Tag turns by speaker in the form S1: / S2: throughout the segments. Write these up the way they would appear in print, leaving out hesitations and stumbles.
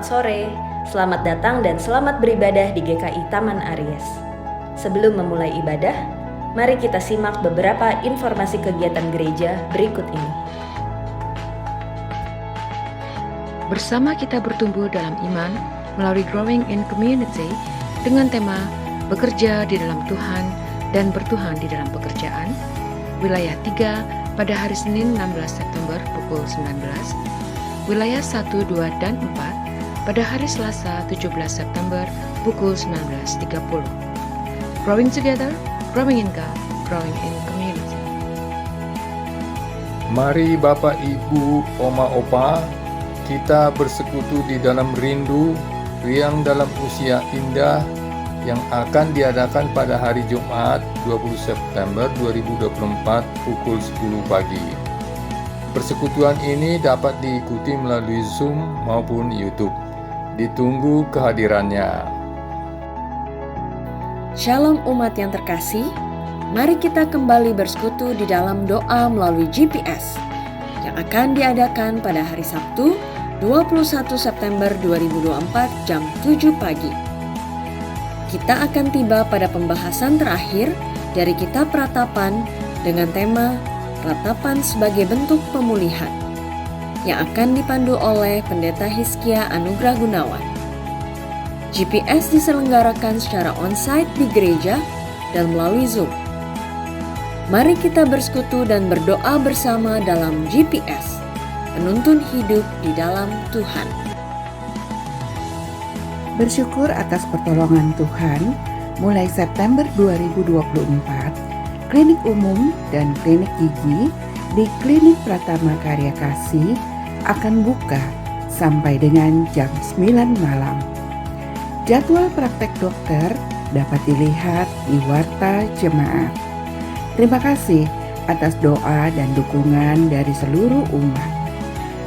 S1: sore, selamat datang dan selamat beribadah di GKI Taman Aries. Sebelum memulai ibadah, mari kita simak beberapa informasi kegiatan gereja berikut ini.
S2: Bersama kita bertumbuh dalam iman melalui Growing in Community dengan tema Bekerja di dalam Tuhan dan bertuhan di dalam pekerjaan, wilayah 3 pada hari Senin 16 September pukul 19, wilayah 1, 2, dan 4 pada hari Selasa 17 September pukul 19.30. Growing together, growing in God, growing in community.
S3: Mari Bapak, Ibu, Oma, Opa, kita bersekutu di dalam rindu riang dalam usia indah yang akan diadakan pada hari Jumat 20 September 2024 pukul 10 pagi. Persekutuan ini dapat diikuti melalui Zoom maupun YouTube. Ditunggu kehadirannya.
S4: Shalom umat yang terkasih, mari kita kembali bersekutu di dalam doa melalui GPS yang akan diadakan pada hari Sabtu 21 September 2024 jam 7 pagi. Kita akan tiba pada pembahasan terakhir dari Kitab Ratapan dengan tema Ratapan sebagai bentuk pemulihan yang akan dipandu oleh Pendeta Hizkia Anugrah Gunawan. GPS diselenggarakan secara onsite di gereja dan melalui Zoom. Mari kita bersekutu dan berdoa bersama dalam GPS, penuntun hidup di dalam Tuhan.
S5: Bersyukur atas pertolongan Tuhan, mulai September 2024, klinik umum dan klinik gigi di Klinik Pratama Karya Kasih akan buka sampai dengan jam 9 malam. Jadwal praktek dokter dapat dilihat di Warta Jemaat. Terima kasih atas doa dan dukungan dari seluruh umat.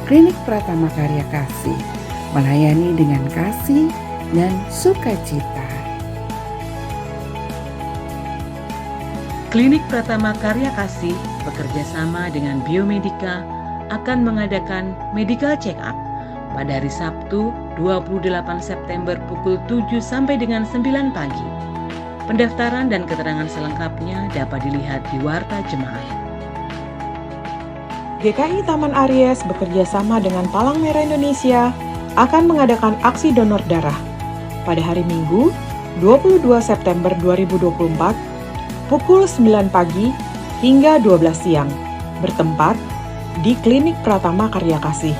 S5: Klinik Pratama Karya Kasih melayani dengan kasih dan sukacita.
S6: Klinik Pratama Karya Kasih bekerja sama dengan Biomedika akan mengadakan medical check-up pada hari Sabtu 28 September pukul 7 sampai dengan 9 pagi. Pendaftaran dan keterangan selengkapnya dapat dilihat di Warta Jemaat.
S7: GKI Taman Aries bekerja sama dengan Palang Merah Indonesia akan mengadakan aksi donor darah pada hari Minggu 22 September 2024 pukul 9 pagi hingga 12 siang, bertempat di Klinik Pratama Karya Kasih.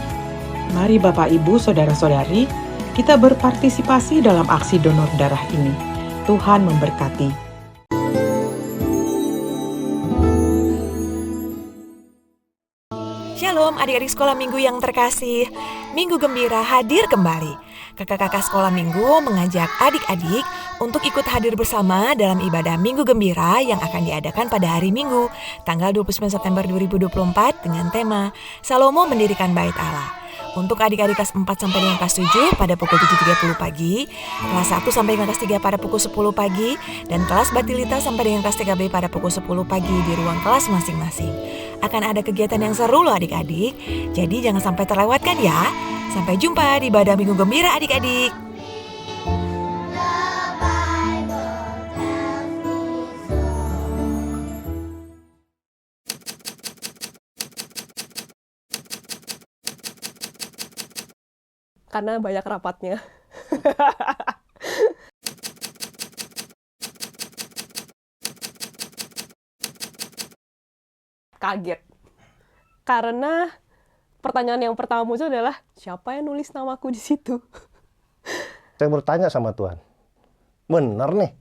S7: Mari Bapak, Ibu, Saudara-saudari, kita berpartisipasi dalam aksi donor darah ini. Tuhan memberkati.
S8: Shalom adik-adik sekolah minggu yang terkasih. Minggu Gembira hadir kembali. Kakak-kakak sekolah minggu mengajak adik-adik untuk ikut hadir bersama dalam ibadah Minggu Gembira yang akan diadakan pada hari Minggu, tanggal 29 September 2024 dengan tema Salomo Mendirikan Bait Allah. Untuk adik-adik kelas 4 sampai dengan kelas 7 pada pukul 7.30 pagi, kelas 1 sampai dengan kelas 3 pada pukul 10 pagi, dan kelas Batilita sampai dengan kelas 3B pada pukul 10 pagi di ruang kelas masing-masing. Akan ada kegiatan yang seru loh adik-adik, jadi jangan sampai terlewatkan ya. Sampai jumpa di ibadah Minggu Gembira adik-adik.
S9: Karena banyak rapatnya. Kaget. Karena pertanyaan yang pertama muncul adalah, siapa yang nulis namaku di situ?
S10: Saya bertanya sama Tuhan, bener nih?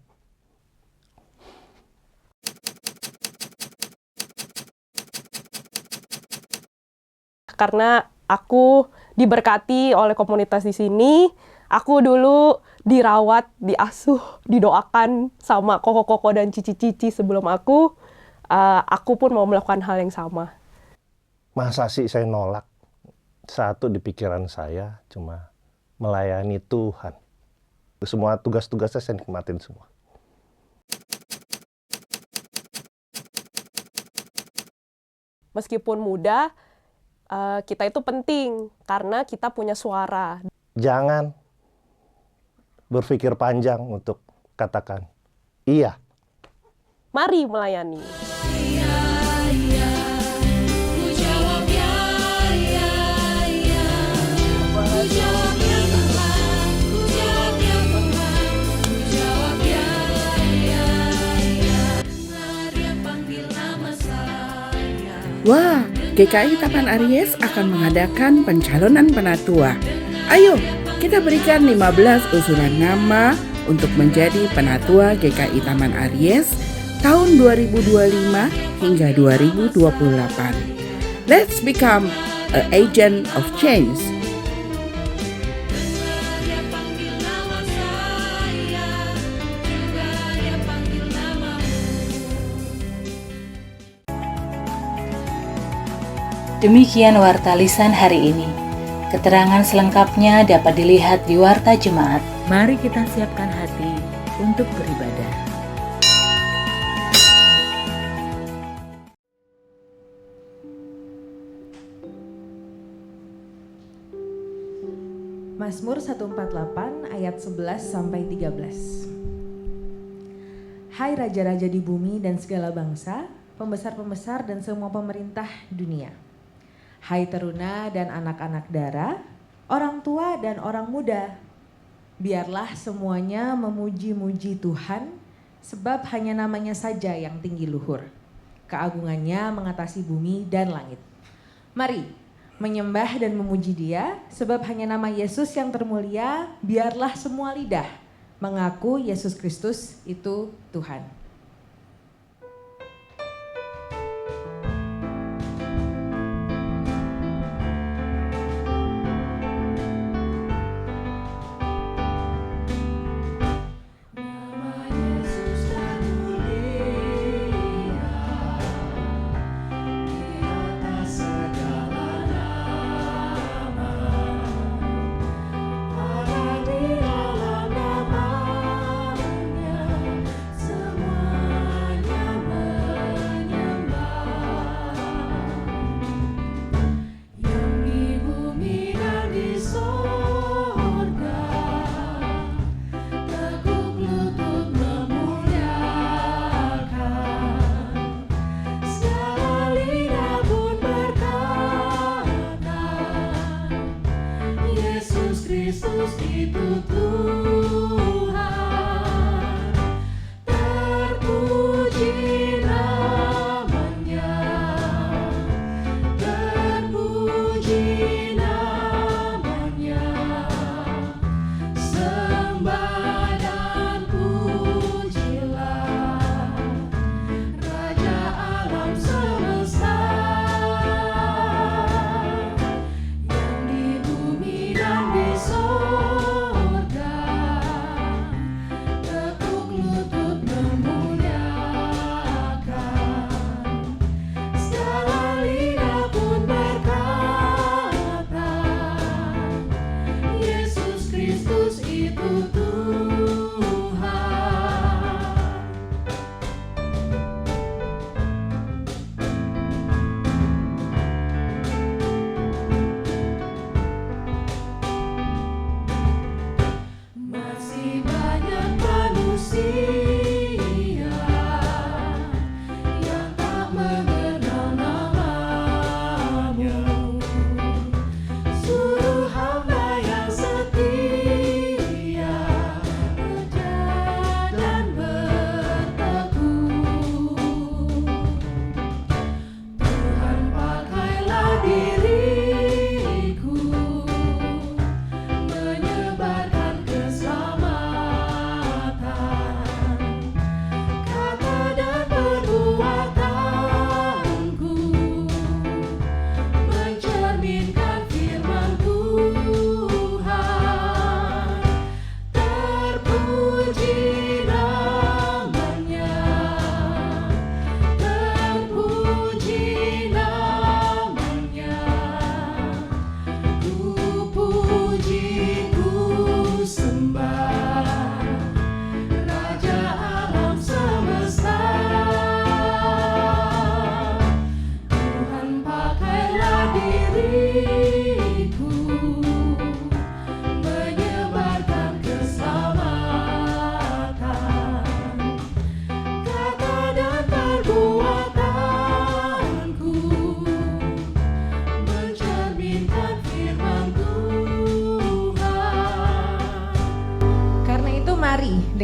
S9: Karena aku diberkati oleh komunitas di sini, aku dulu dirawat, diasuh, didoakan sama koko-koko dan cici-cici sebelum aku pun mau melakukan hal yang sama.
S10: Masa sih saya nolak? Satu di pikiran saya cuma melayani Tuhan. Semua tugas-tugasnya saya nikmatin semua.
S9: Meskipun muda, kita itu penting karena kita punya suara.
S10: Jangan berpikir panjang untuk katakan iya.
S9: Mari melayani.
S5: Wah, GKI Taman Aries akan mengadakan pencalonan penatua. Ayo, kita berikan 15 usulan nama untuk menjadi penatua GKI Taman Aries tahun 2025 hingga 2028. Let's become an agent of change.
S11: Demikian Warta Lisan hari ini. Keterangan selengkapnya dapat dilihat di Warta Jemaat.
S6: Mari kita siapkan hati untuk beribadah.
S1: Mazmur 148 ayat 11 sampai 13. Hai raja-raja di bumi dan segala bangsa, pembesar-pembesar dan semua pemerintah dunia. Hai teruna dan anak-anak dara, orang tua dan orang muda, biarlah semuanya memuji-muji Tuhan, sebab hanya namanya saja yang tinggi luhur. Keagungannya mengatasi bumi dan langit. Mari menyembah dan memuji Dia, sebab hanya nama Yesus yang termulia, biarlah semua lidah mengaku Yesus Kristus itu Tuhan.
S12: Semua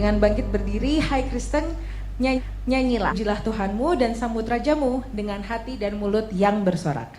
S1: Dengan bangkit berdiri, hai Kristen, nyanyilah, pujilah Tuhanmu dan sambut Rajamu dengan hati dan mulut yang bersorak.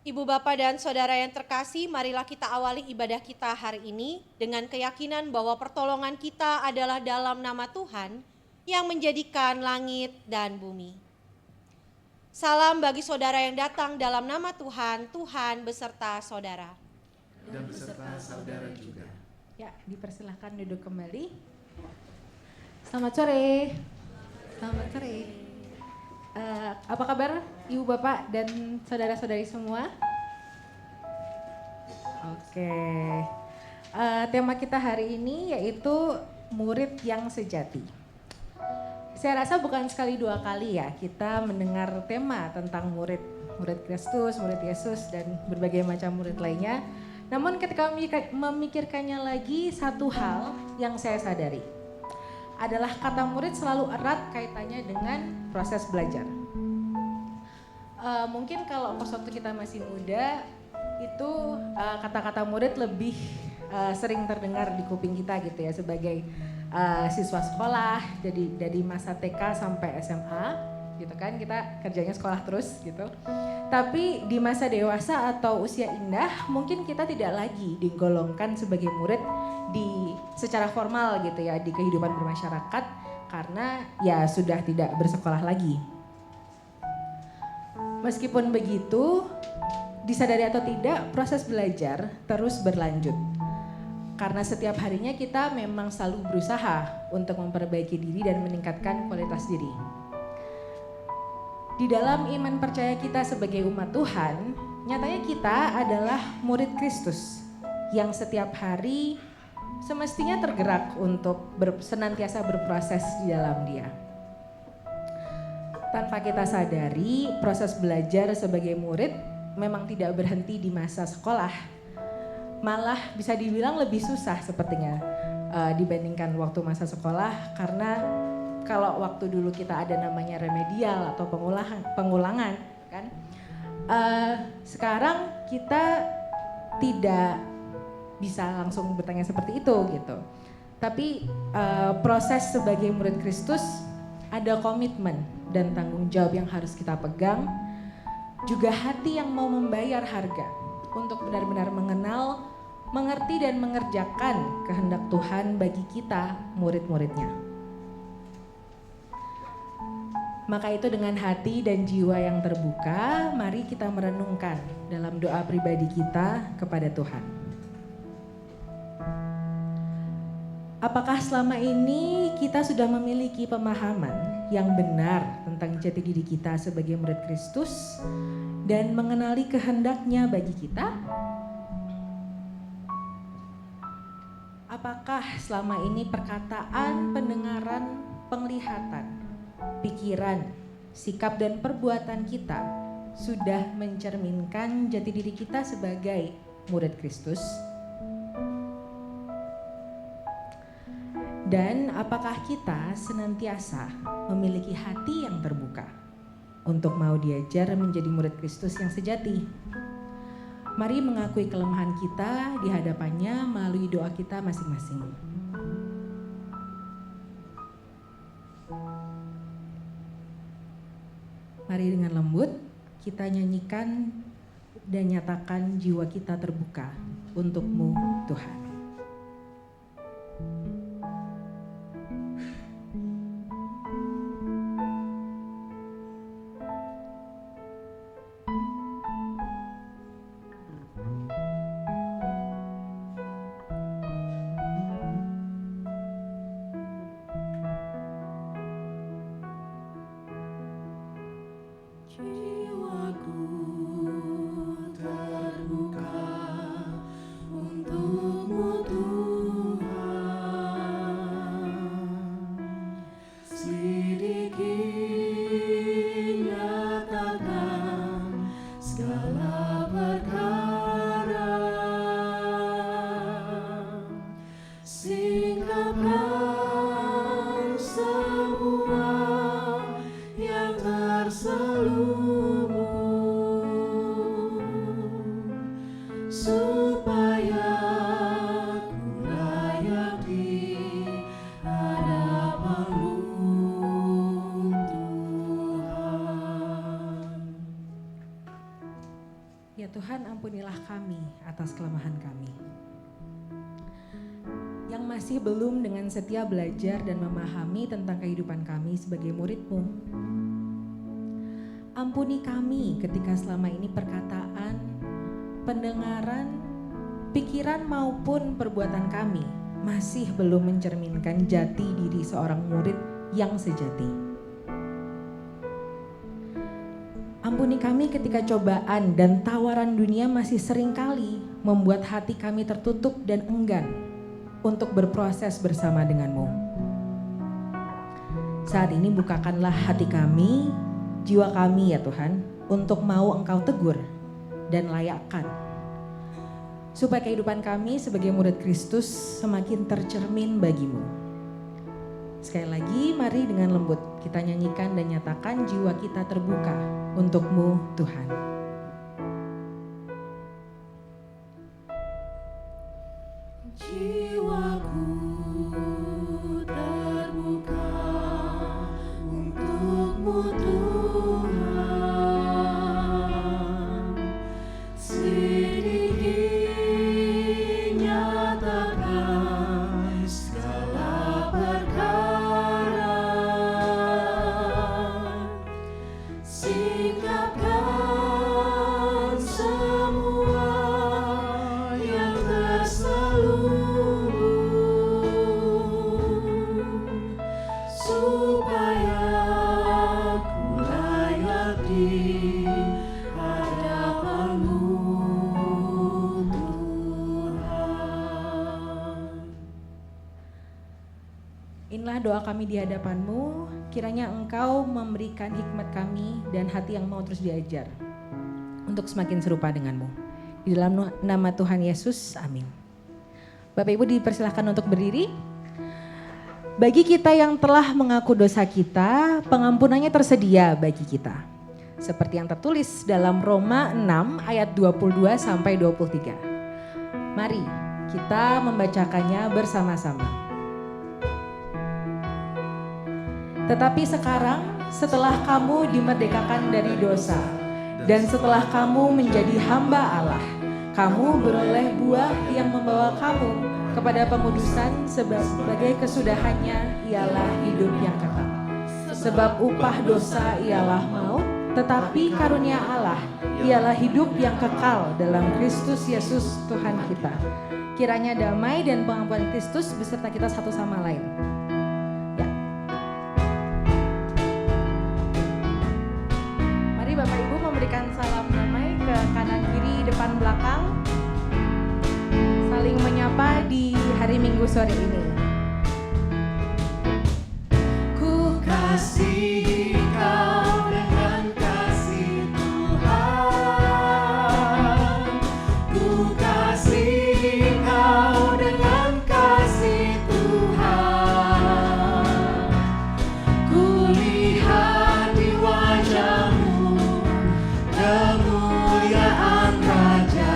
S12: Ibu, Bapak, dan Saudara yang terkasih, marilah kita awali ibadah kita hari ini dengan keyakinan bahwa pertolongan kita adalah dalam nama Tuhan yang menjadikan langit dan bumi. Salam bagi saudara yang datang dalam nama Tuhan, Tuhan beserta saudara.
S13: Dan beserta saudara juga.
S1: Ya, dipersilahkan duduk kembali. Selamat sore. Selamat sore. Apa kabar Ibu, Bapak, dan saudara-saudari semua? Oke. Tema kita hari ini yaitu murid yang sejati. Saya rasa bukan sekali dua kali ya kita mendengar tema tentang murid Kristus, murid Yesus, dan berbagai macam murid lainnya. Namun ketika memikirkannya lagi, satu hal yang saya sadari adalah kata murid selalu erat kaitannya dengan proses belajar. Mungkin kalau pas waktu kita masih muda, itu kata-kata murid lebih sering terdengar di kuping kita gitu ya, sebagai siswa sekolah, jadi dari masa TK sampai SMA gitu kan, kita kerjanya sekolah terus gitu. Tapi di masa dewasa atau usia indah, mungkin kita tidak lagi digolongkan sebagai murid secara formal gitu ya, di kehidupan bermasyarakat, karena ya sudah tidak bersekolah lagi. Meskipun begitu, disadari atau tidak, proses belajar terus berlanjut. Karena setiap harinya kita memang selalu berusaha untuk memperbaiki diri dan meningkatkan kualitas diri. Di dalam iman percaya kita sebagai umat Tuhan, nyatanya kita adalah murid Kristus yang setiap hari semestinya tergerak untuk senantiasa berproses di dalam Dia. Tanpa kita sadari, proses belajar sebagai murid memang tidak berhenti di masa sekolah. Malah bisa dibilang lebih susah sepertinya dibandingkan waktu masa sekolah, karena kalau waktu dulu kita ada namanya remedial atau pengulangan kan, sekarang kita tidak bisa langsung bertanya seperti itu gitu. Tapi proses sebagai murid Kristus ada komitmen dan tanggung jawab yang harus kita pegang, juga hati yang mau membayar harga untuk benar-benar mengenal, mengerti, dan mengerjakan kehendak Tuhan bagi kita, murid-muridnya. Maka itu dengan hati dan jiwa yang terbuka, mari kita merenungkan dalam doa pribadi kita kepada Tuhan. Apakah selama ini kita sudah memiliki pemahaman yang benar tentang jati diri kita sebagai murid Kristus dan mengenali kehendaknya bagi kita? Apakah selama ini perkataan, pendengaran, penglihatan, pikiran, sikap dan perbuatan kita sudah mencerminkan jati diri kita sebagai murid Kristus? Dan apakah kita senantiasa memiliki hati yang terbuka untuk mau diajar menjadi murid Kristus yang sejati? Mari mengakui kelemahan kita di hadapannya melalui doa kita masing-masing. Mari dengan lembut kita nyanyikan dan nyatakan jiwa kita terbuka untuk-Mu, Tuhan. Ya Tuhan, ampunilah kami atas kelemahan kami yang masih belum dengan setia belajar dan memahami tentang kehidupan kami sebagai murid-Mu. Ampuni kami ketika selama ini perkataan, pendengaran, pikiran maupun perbuatan kami masih belum mencerminkan jati diri seorang murid yang sejati. Ampuni kami ketika cobaan dan tawaran dunia masih seringkali membuat hati kami tertutup dan enggan untuk berproses bersama denganmu. Saat ini bukakanlah hati kami, jiwa kami ya Tuhan, untuk mau Engkau tegur dan layakkan. Supaya kehidupan kami sebagai murid Kristus semakin tercermin bagimu. Sekali lagi mari dengan lembut kita nyanyikan dan nyatakan jiwa kita terbuka untuk-Mu Tuhan.
S13: Jiwaku terbuka untuk-Mu Tuhan. Sedikit nyatakan segala perkara, singkapkan semua yang terselubung, supaya ku layak di hadapan-Mu Tuhan.
S1: Inilah doa kami di hadapan-Mu, kiranya Engkau memberikan hikmat kami dan hati yang mau terus diajar untuk semakin serupa dengan-Mu. Di dalam nama Tuhan Yesus, amin. Bapak Ibu dipersilahkan untuk berdiri. Bagi kita yang telah mengaku dosa kita, pengampunannya tersedia bagi kita. Seperti yang tertulis dalam Roma 6 ayat 22 sampai 23. Mari kita membacakannya bersama-sama. Tetapi sekarang setelah kamu dimerdekakan dari dosa dan setelah kamu menjadi hamba Allah, kamu beroleh buah yang membawa kamu kepada pengudusan sebagai kesudahannya ialah hidup yang kekal. Sebab upah dosa ialah maut, Tetapi karunia Allah ialah hidup yang kekal dalam Kristus Yesus Tuhan kita. Kiranya damai dan pengampunan Kristus beserta kita satu sama lain. Ya. Mari Bapak Ibu memberikan salam damai ke kanan kiri depan belakang. Saling menyapa di hari Minggu sore ini.
S13: Ku kasihi kau dengan kasih Tuhan. Ku kasihi kau dengan kasih Tuhan. Ku lihat di wajahmu kemuliaan Raja.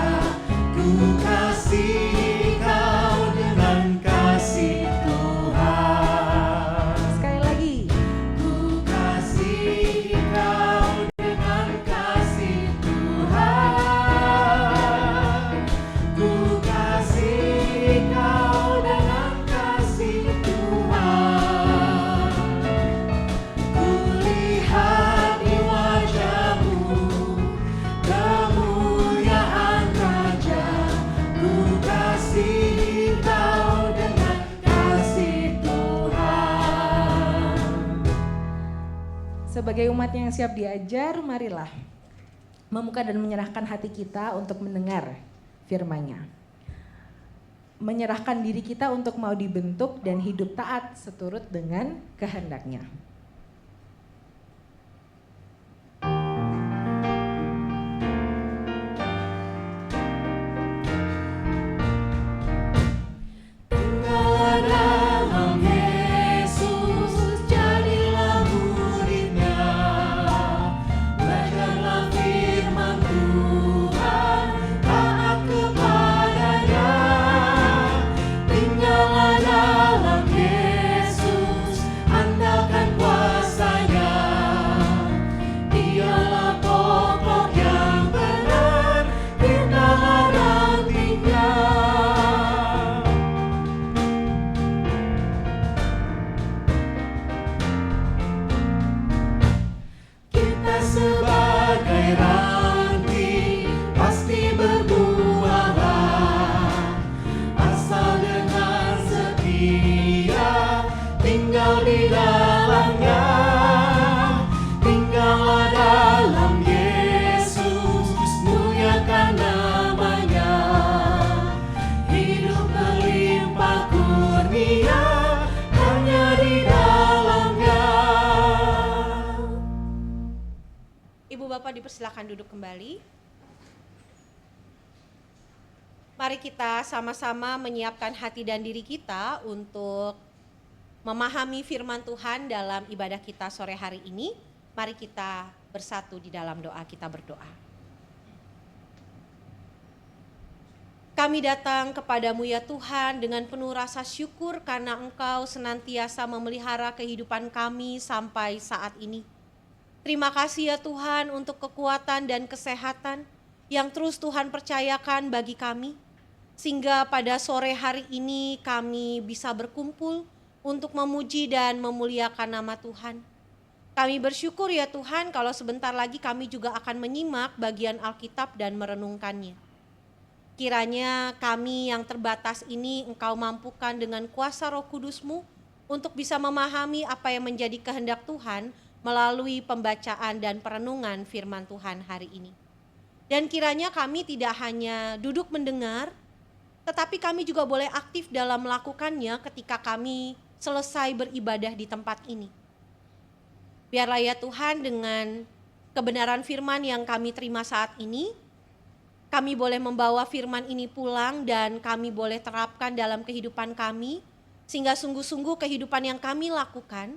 S13: Ku kasihi kau dengan kasih Tuhan.
S1: Sekali lagi.
S13: Ku kasihi kau dengan kasih Tuhan. Ku kasihi kau dengan kasih Tuhan. Ku lihat di wajahmu kemuliaan Raja. Ku kasihi kau dengan kasih Tuhan.
S1: Sebagai umat yang siap diajar, marilah membuka dan menyerahkan hati kita untuk mendengar firman-Nya. Menyerahkan diri kita untuk mau dibentuk dan hidup taat seturut dengan kehendak-Nya.
S13: Tinggallah dalam Yesus, jadilah murid-Nya. Belajarlah firman Tuhan, taat kepada-Nya. Tinggallah dalam Yesus, andalkan kuasa-Nya. Dialah pokok yang benar, tinggallah ranting-Nya. Kita sebagai ranting pasti berbuahlah, asal dengan setia tinggal di dalamnya. Tinggallah dalam Yesus, muliakan namanya. Hidup berlimpah kurnia hanya di dalamnya.
S12: Ibu Bapak dipersilakan duduk kembali. Mari kita sama-sama menyiapkan hati dan diri kita untuk memahami firman Tuhan dalam ibadah kita sore hari ini. Mari kita bersatu di dalam doa, kita berdoa. Kami datang kepadamu ya Tuhan dengan penuh rasa syukur karena Engkau senantiasa memelihara kehidupan kami sampai saat ini. Terima kasih ya Tuhan untuk kekuatan dan kesehatan yang terus Tuhan percayakan bagi kami. Sehingga pada sore hari ini kami bisa berkumpul untuk memuji dan memuliakan nama Tuhan. Kami bersyukur ya Tuhan kalau sebentar lagi kami juga akan menyimak bagian Alkitab dan merenungkannya. Kiranya kami yang terbatas ini Engkau mampukan dengan kuasa Roh Kudus-Mu untuk bisa memahami apa yang menjadi kehendak Tuhan melalui pembacaan dan perenungan firman Tuhan hari ini. Dan kiranya kami tidak hanya duduk mendengar, tetapi kami juga boleh aktif dalam melakukannya ketika kami selesai beribadah di tempat ini. Biarlah ya Tuhan dengan kebenaran firman yang kami terima saat ini, kami boleh membawa firman ini pulang dan kami boleh terapkan dalam kehidupan kami, sehingga sungguh-sungguh kehidupan yang kami lakukan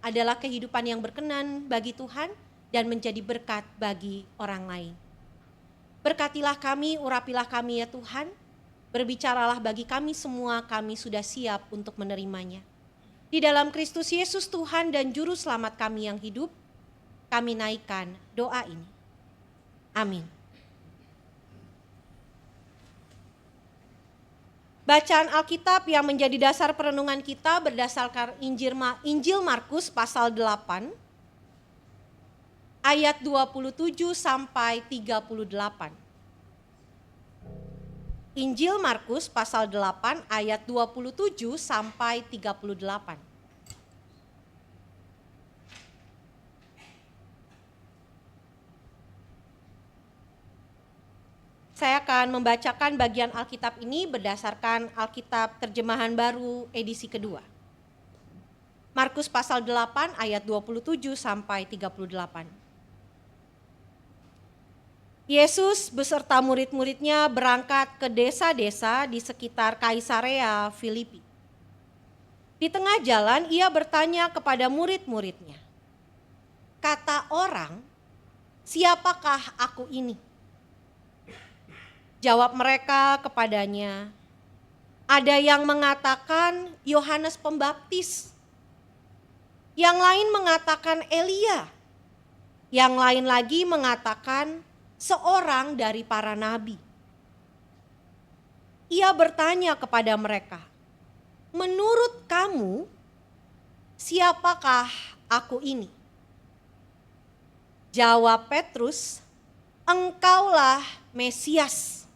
S12: adalah kehidupan yang berkenan bagi Tuhan dan menjadi berkat bagi orang lain. Berkatilah kami, urapilah kami ya Tuhan, berbicaralah bagi kami semua, kami sudah siap untuk menerimanya. Di dalam Kristus Yesus Tuhan dan Juru Selamat kami yang hidup, kami naikkan doa ini. Amin. Bacaan Alkitab yang menjadi dasar perenungan kita berdasarkan Injil Markus pasal 8, ayat 27 sampai 38. Injil Markus pasal 8 ayat 27 sampai 38. Saya akan membacakan bagian Alkitab ini berdasarkan Alkitab Terjemahan Baru edisi kedua. Markus pasal 8 ayat 27 sampai 38. Yesus beserta murid-muridnya berangkat ke desa-desa di sekitar Kaisarea Filipi. Di tengah jalan ia bertanya kepada murid-muridnya, "Kata orang, siapakah aku ini?" Jawab mereka kepadanya, "Ada yang mengatakan Yohanes Pembaptis, yang lain mengatakan Elia, yang lain lagi mengatakan seorang dari para nabi." Ia bertanya kepada mereka, "Menurut kamu, siapakah aku ini?" Jawab Petrus, "Engkaulah Mesias."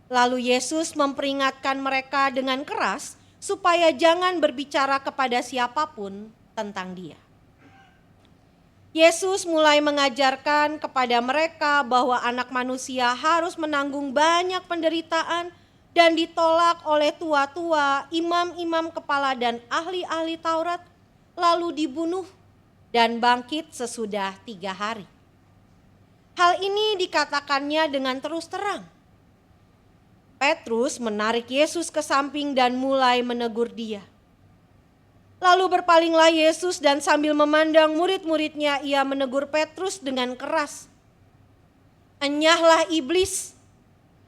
S12: Lalu Yesus memperingatkan mereka dengan keras supaya jangan berbicara kepada siapapun tentang Dia. Yesus mulai mengajarkan kepada mereka bahwa Anak Manusia harus menanggung banyak penderitaan dan ditolak oleh tua-tua, imam-imam kepala dan ahli-ahli Taurat, lalu dibunuh dan bangkit sesudah 3 hari. Hal ini dikatakannya dengan terus terang. Petrus menarik Yesus ke samping dan mulai menegur dia. Lalu berpalinglah Yesus dan sambil memandang murid-muridnya ia menegur Petrus dengan keras. "Enyahlah iblis,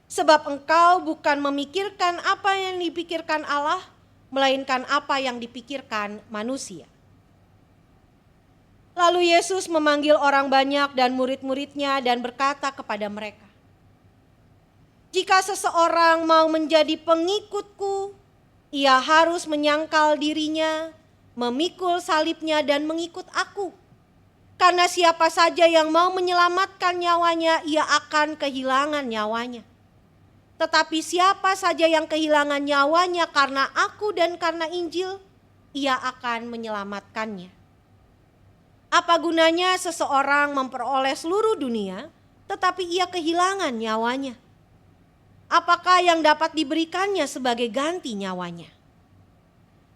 S12: sebab engkau bukan memikirkan apa yang dipikirkan Allah, melainkan apa yang dipikirkan manusia." Lalu Yesus memanggil orang banyak dan murid-muridnya dan berkata kepada mereka, "Jika seseorang mau menjadi pengikutku, ia harus menyangkal dirinya, memikul salibnya dan mengikut aku. Karena siapa saja yang mau menyelamatkan nyawanya, ia akan kehilangan nyawanya. Tetapi siapa saja yang kehilangan nyawanya karena aku dan karena Injil, ia akan menyelamatkannya. Apa gunanya seseorang memperoleh seluruh dunia, tetapi ia kehilangan nyawanya? Apakah yang dapat diberikannya sebagai ganti nyawanya?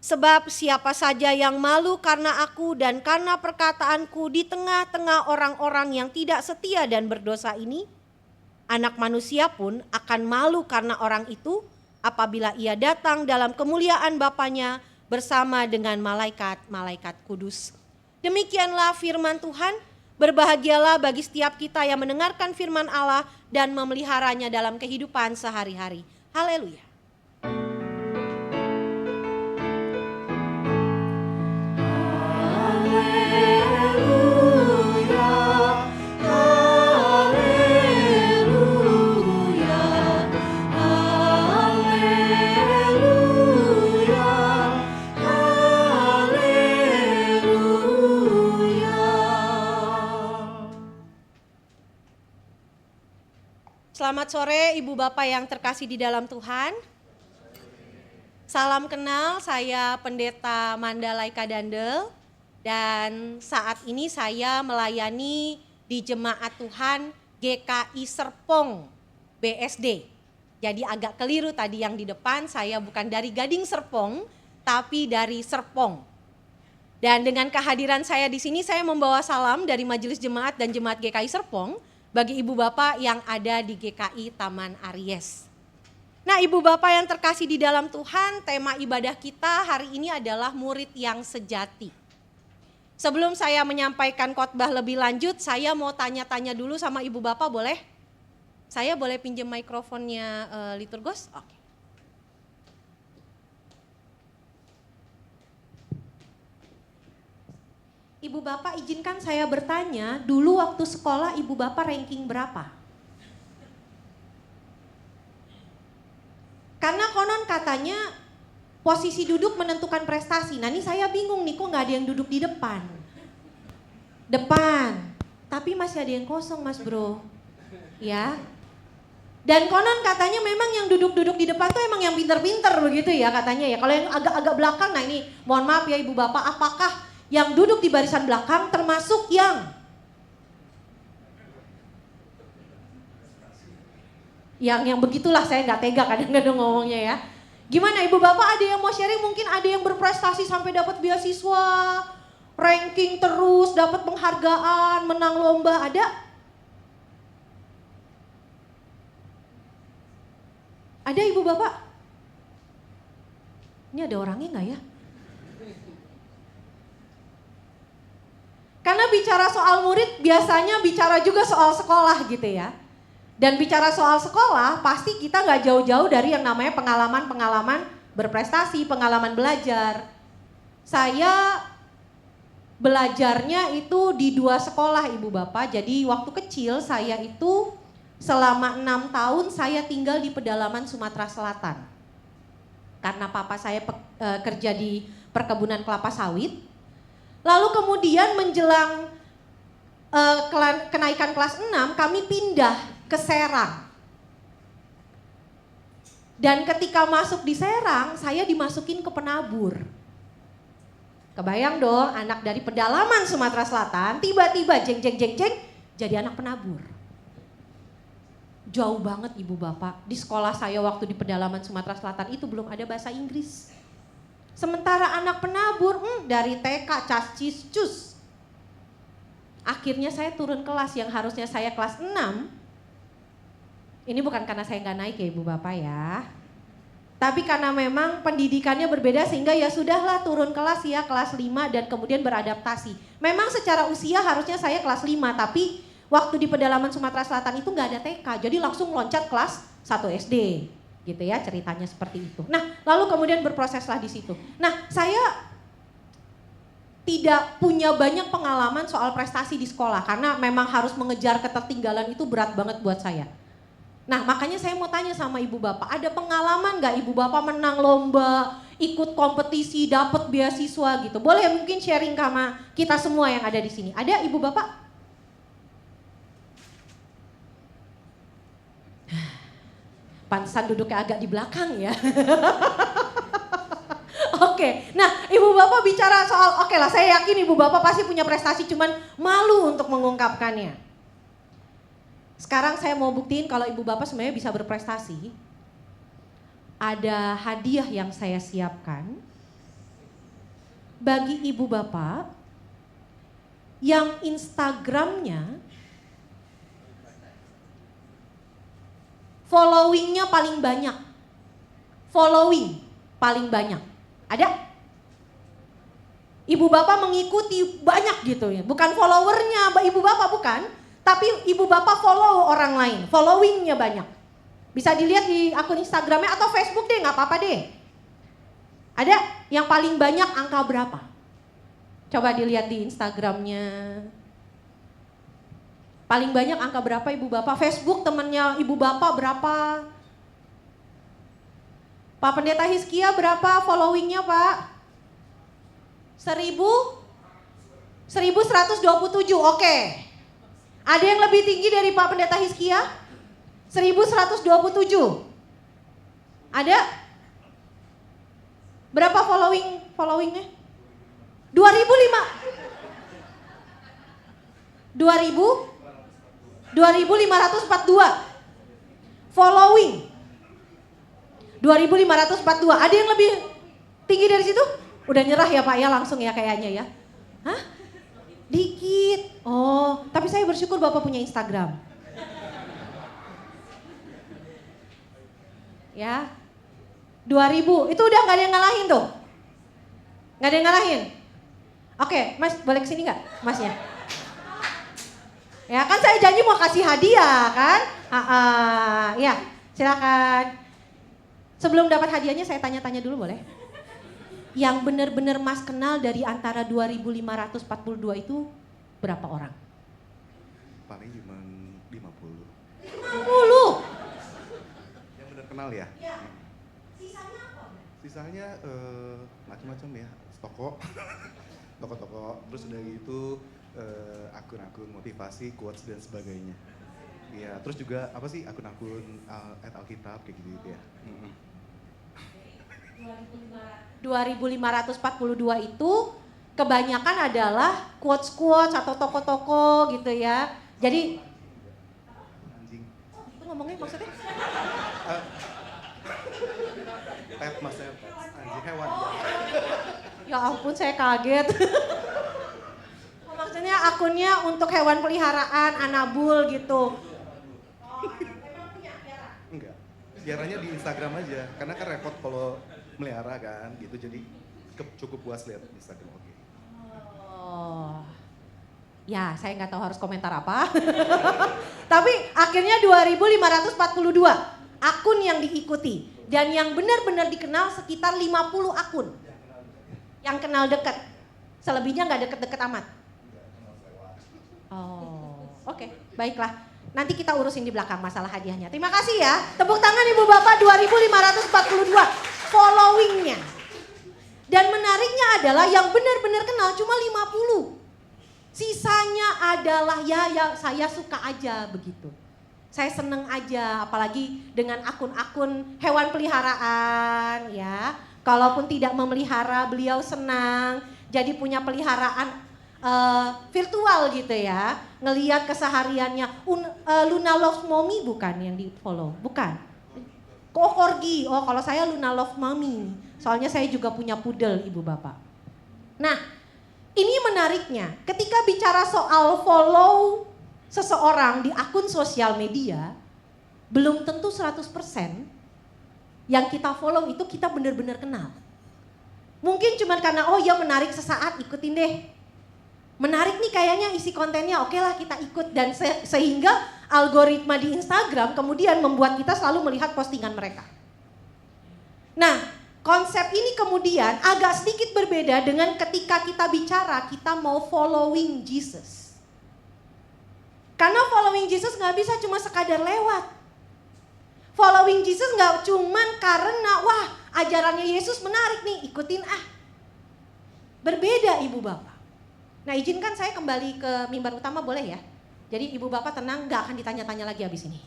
S12: Sebab siapa saja yang malu karena aku dan karena perkataanku di tengah-tengah orang-orang yang tidak setia dan berdosa ini, Anak Manusia pun akan malu karena orang itu apabila ia datang dalam kemuliaan Bapanya bersama dengan malaikat-malaikat kudus." Demikianlah firman Tuhan. Berbahagialah bagi setiap kita yang mendengarkan firman Allah dan memeliharanya dalam kehidupan sehari-hari. Haleluya. Selamat sore Ibu Bapak yang terkasih di dalam Tuhan. Salam kenal, saya Pendeta Mandalaika Dandel dan saat ini saya melayani di Jemaat Tuhan GKI Serpong BSD. Jadi agak keliru tadi yang di depan, saya bukan dari Gading Serpong tapi dari Serpong. Dan dengan kehadiran saya di sini saya membawa salam dari Majelis Jemaat dan Jemaat GKI Serpong bagi ibu bapak yang ada di GKI Taman Aries. Nah, ibu bapak yang terkasih di dalam Tuhan, tema ibadah kita hari ini adalah murid yang sejati. Sebelum saya menyampaikan khotbah lebih lanjut, saya mau tanya-tanya dulu sama ibu bapak, boleh? Saya boleh pinjam mikrofonnya Liturgos? Oke. Ibu bapak izinkan saya bertanya, dulu waktu sekolah ibu bapak ranking berapa? Karena konon katanya posisi duduk menentukan prestasi. Nah ini saya bingung nih, kok gak ada yang duduk di depan? depan. Tapi masih ada yang kosong Mas Bro. Ya. Dan konon katanya memang yang duduk-duduk di depan tuh emang yang pinter-pinter begitu ya katanya ya. Kalau yang agak-agak belakang, nah ini mohon maaf ya Ibu Bapak, apakah yang duduk di barisan belakang termasuk yang begitulah, saya nggak tega kadang-kadang ngomongnya ya. Gimana Ibu Bapak, ada yang mau sharing? Mungkin ada yang berprestasi sampai dapat beasiswa, ranking terus, dapat penghargaan, menang lomba, ada? Ada Ibu Bapak? Ini ada orangnya nggak ya? Karena bicara soal murid biasanya bicara juga soal sekolah gitu ya. Dan bicara soal sekolah pasti kita nggak jauh-jauh dari yang namanya pengalaman-pengalaman berprestasi, pengalaman belajar. Saya belajarnya itu di 2 sekolah Ibu Bapak. Jadi waktu kecil saya itu selama 6 tahun saya tinggal di pedalaman Sumatera Selatan. Karena papa saya kerja di perkebunan kelapa sawit. Lalu kemudian menjelang kenaikan kelas 6 kami pindah ke Serang. Dan ketika masuk di Serang saya dimasukin ke penabur. Kebayang dong, anak dari pedalaman Sumatera Selatan tiba-tiba jeng jadi anak penabur. Jauh banget Ibu Bapak. Di sekolah saya waktu di pedalaman Sumatera Selatan itu belum ada bahasa Inggris. Sementara anak penabur dari TK cas cis cus. Akhirnya saya turun kelas yang harusnya saya kelas 6. Ini bukan karena saya nggak naik ya Ibu Bapak ya. Tapi karena memang pendidikannya berbeda sehingga ya sudahlah turun kelas ya kelas 5 dan kemudian beradaptasi. Memang secara usia harusnya saya kelas 5 tapi waktu di pedalaman Sumatera Selatan itu nggak ada TK, jadi langsung loncat kelas 1 SD, gitu ya ceritanya seperti itu. Nah, lalu kemudian berproseslah di situ. Nah, saya tidak punya banyak pengalaman soal prestasi di sekolah karena memang harus mengejar ketertinggalan itu berat banget buat saya. Nah, makanya saya mau tanya sama Ibu Bapak, ada pengalaman nggak Ibu Bapak menang lomba, ikut kompetisi, dapat beasiswa gitu? Boleh mungkin sharing sama kita semua yang ada di sini. Ada Ibu Bapak? Pantesan duduknya agak di belakang ya. Oke, nah Ibu Bapak bicara soal, oke lah saya yakin Ibu Bapak pasti punya prestasi cuman malu untuk mengungkapkannya. Sekarang saya mau buktiin kalau Ibu Bapak sebenarnya bisa berprestasi. Ada hadiah yang saya siapkan bagi Ibu Bapak yang Instagramnya followingnya paling banyak. Following paling banyak. Ada? Ibu Bapak mengikuti banyak gitu ya. Bukan followernya Ibu Bapak bukan. Tapi Ibu Bapak follow orang lain. Followingnya banyak. Bisa dilihat di akun Instagramnya atau Facebook deh, gak apa-apa deh. Ada yang paling banyak angka berapa? Coba dilihat di Instagramnya. Paling banyak angka berapa Ibu Bapak? Facebook temennya Ibu Bapak berapa? Pak Pendeta Hizkia berapa followingnya Pak? 1127, oke. Ada yang lebih tinggi dari Pak Pendeta Hizkia? 1127. Ada? Berapa followingnya? 2542 following 2542. Ada yang lebih tinggi dari situ? Udah nyerah ya Pak ya langsung ya kayaknya ya. Hah? Dikit. Oh, tapi saya bersyukur Bapak punya Instagram. Ya. 2000. Itu udah gak ada yang ngalahin tuh? Gak ada yang ngalahin? Oke, Mas boleh kesini gak Masnya? Ya kan saya janji mau kasih hadiah kan? Ya silakan. Sebelum dapat hadiahnya saya tanya-tanya dulu boleh? Yang benar-benar Mas kenal dari antara 2542 itu berapa orang?
S14: Paling cuma 50.
S12: 50?
S14: Yang benar kenal ya?
S12: Ya. Sisanya apa?
S14: Sisanya macam-macam ya, toko. Toko-toko, terus udah gitu akun-akun motivasi, quotes dan sebagainya. Iya, terus juga apa sih akun-akun Alkitab kayak gitu ya.
S12: 2542 itu kebanyakan adalah quotes-quotes atau toko-toko gitu ya. Jadi
S14: Anjing.
S12: itu ngomongnya maksudnya?
S14: Pet maksudnya pet. Anjing hewan.
S12: Ya ampun, saya kaget. Maksudnya akunnya untuk hewan peliharaan, anabul gitu.
S14: Enggak. Biaranya di Instagram aja, karena kan repot kalau melihara kan gitu, jadi cukup puas lihat Instagram. Oke.
S12: Oh. Ya, saya nggak tahu harus komentar apa. Tapi akhirnya 2542 akun yang diikuti. Dan yang benar-benar dikenal sekitar 50 akun. Yang kenal dekat. Selebihnya nggak deket-deket amat. Oh, oke, baiklah. Nanti kita urusin di belakang masalah hadiahnya. Terima kasih ya. Tepuk tangan Ibu Bapak 2542 followingnya. Dan menariknya adalah yang benar-benar kenal cuma 50. Sisanya adalah ya saya suka aja begitu. Saya seneng aja, apalagi dengan akun-akun hewan peliharaan ya. Kalaupun tidak memelihara, beliau senang. Jadi punya peliharaan virtual gitu ya. Ngeliat kesehariannya. Luna Love Mommy bukan yang di follow? Bukan. Corgi. Oh, kalau saya Luna Love Mommy. Soalnya saya juga punya poodle, Ibu Bapak. Nah, ini menariknya. Ketika bicara soal follow seseorang di akun sosial media, belum tentu 100% yang kita follow itu kita benar-benar kenal. Mungkin cuma karena oh ya menarik sesaat, ikutin deh. Menarik nih kayaknya isi kontennya, oke lah kita ikut. Dan sehingga algoritma di Instagram kemudian membuat kita selalu melihat postingan mereka. Nah, konsep ini kemudian agak sedikit berbeda dengan ketika kita bicara kita mau following Jesus. Karena following Jesus gak bisa cuma sekadar lewat. Following Jesus gak cuma karena wah ajarannya Yesus menarik nih ikutin ah. Berbeda Ibu Bapak. Nah izinkan saya kembali ke mimbar utama boleh ya. Jadi Ibu Bapak tenang gak akan ditanya-tanya lagi habis ini.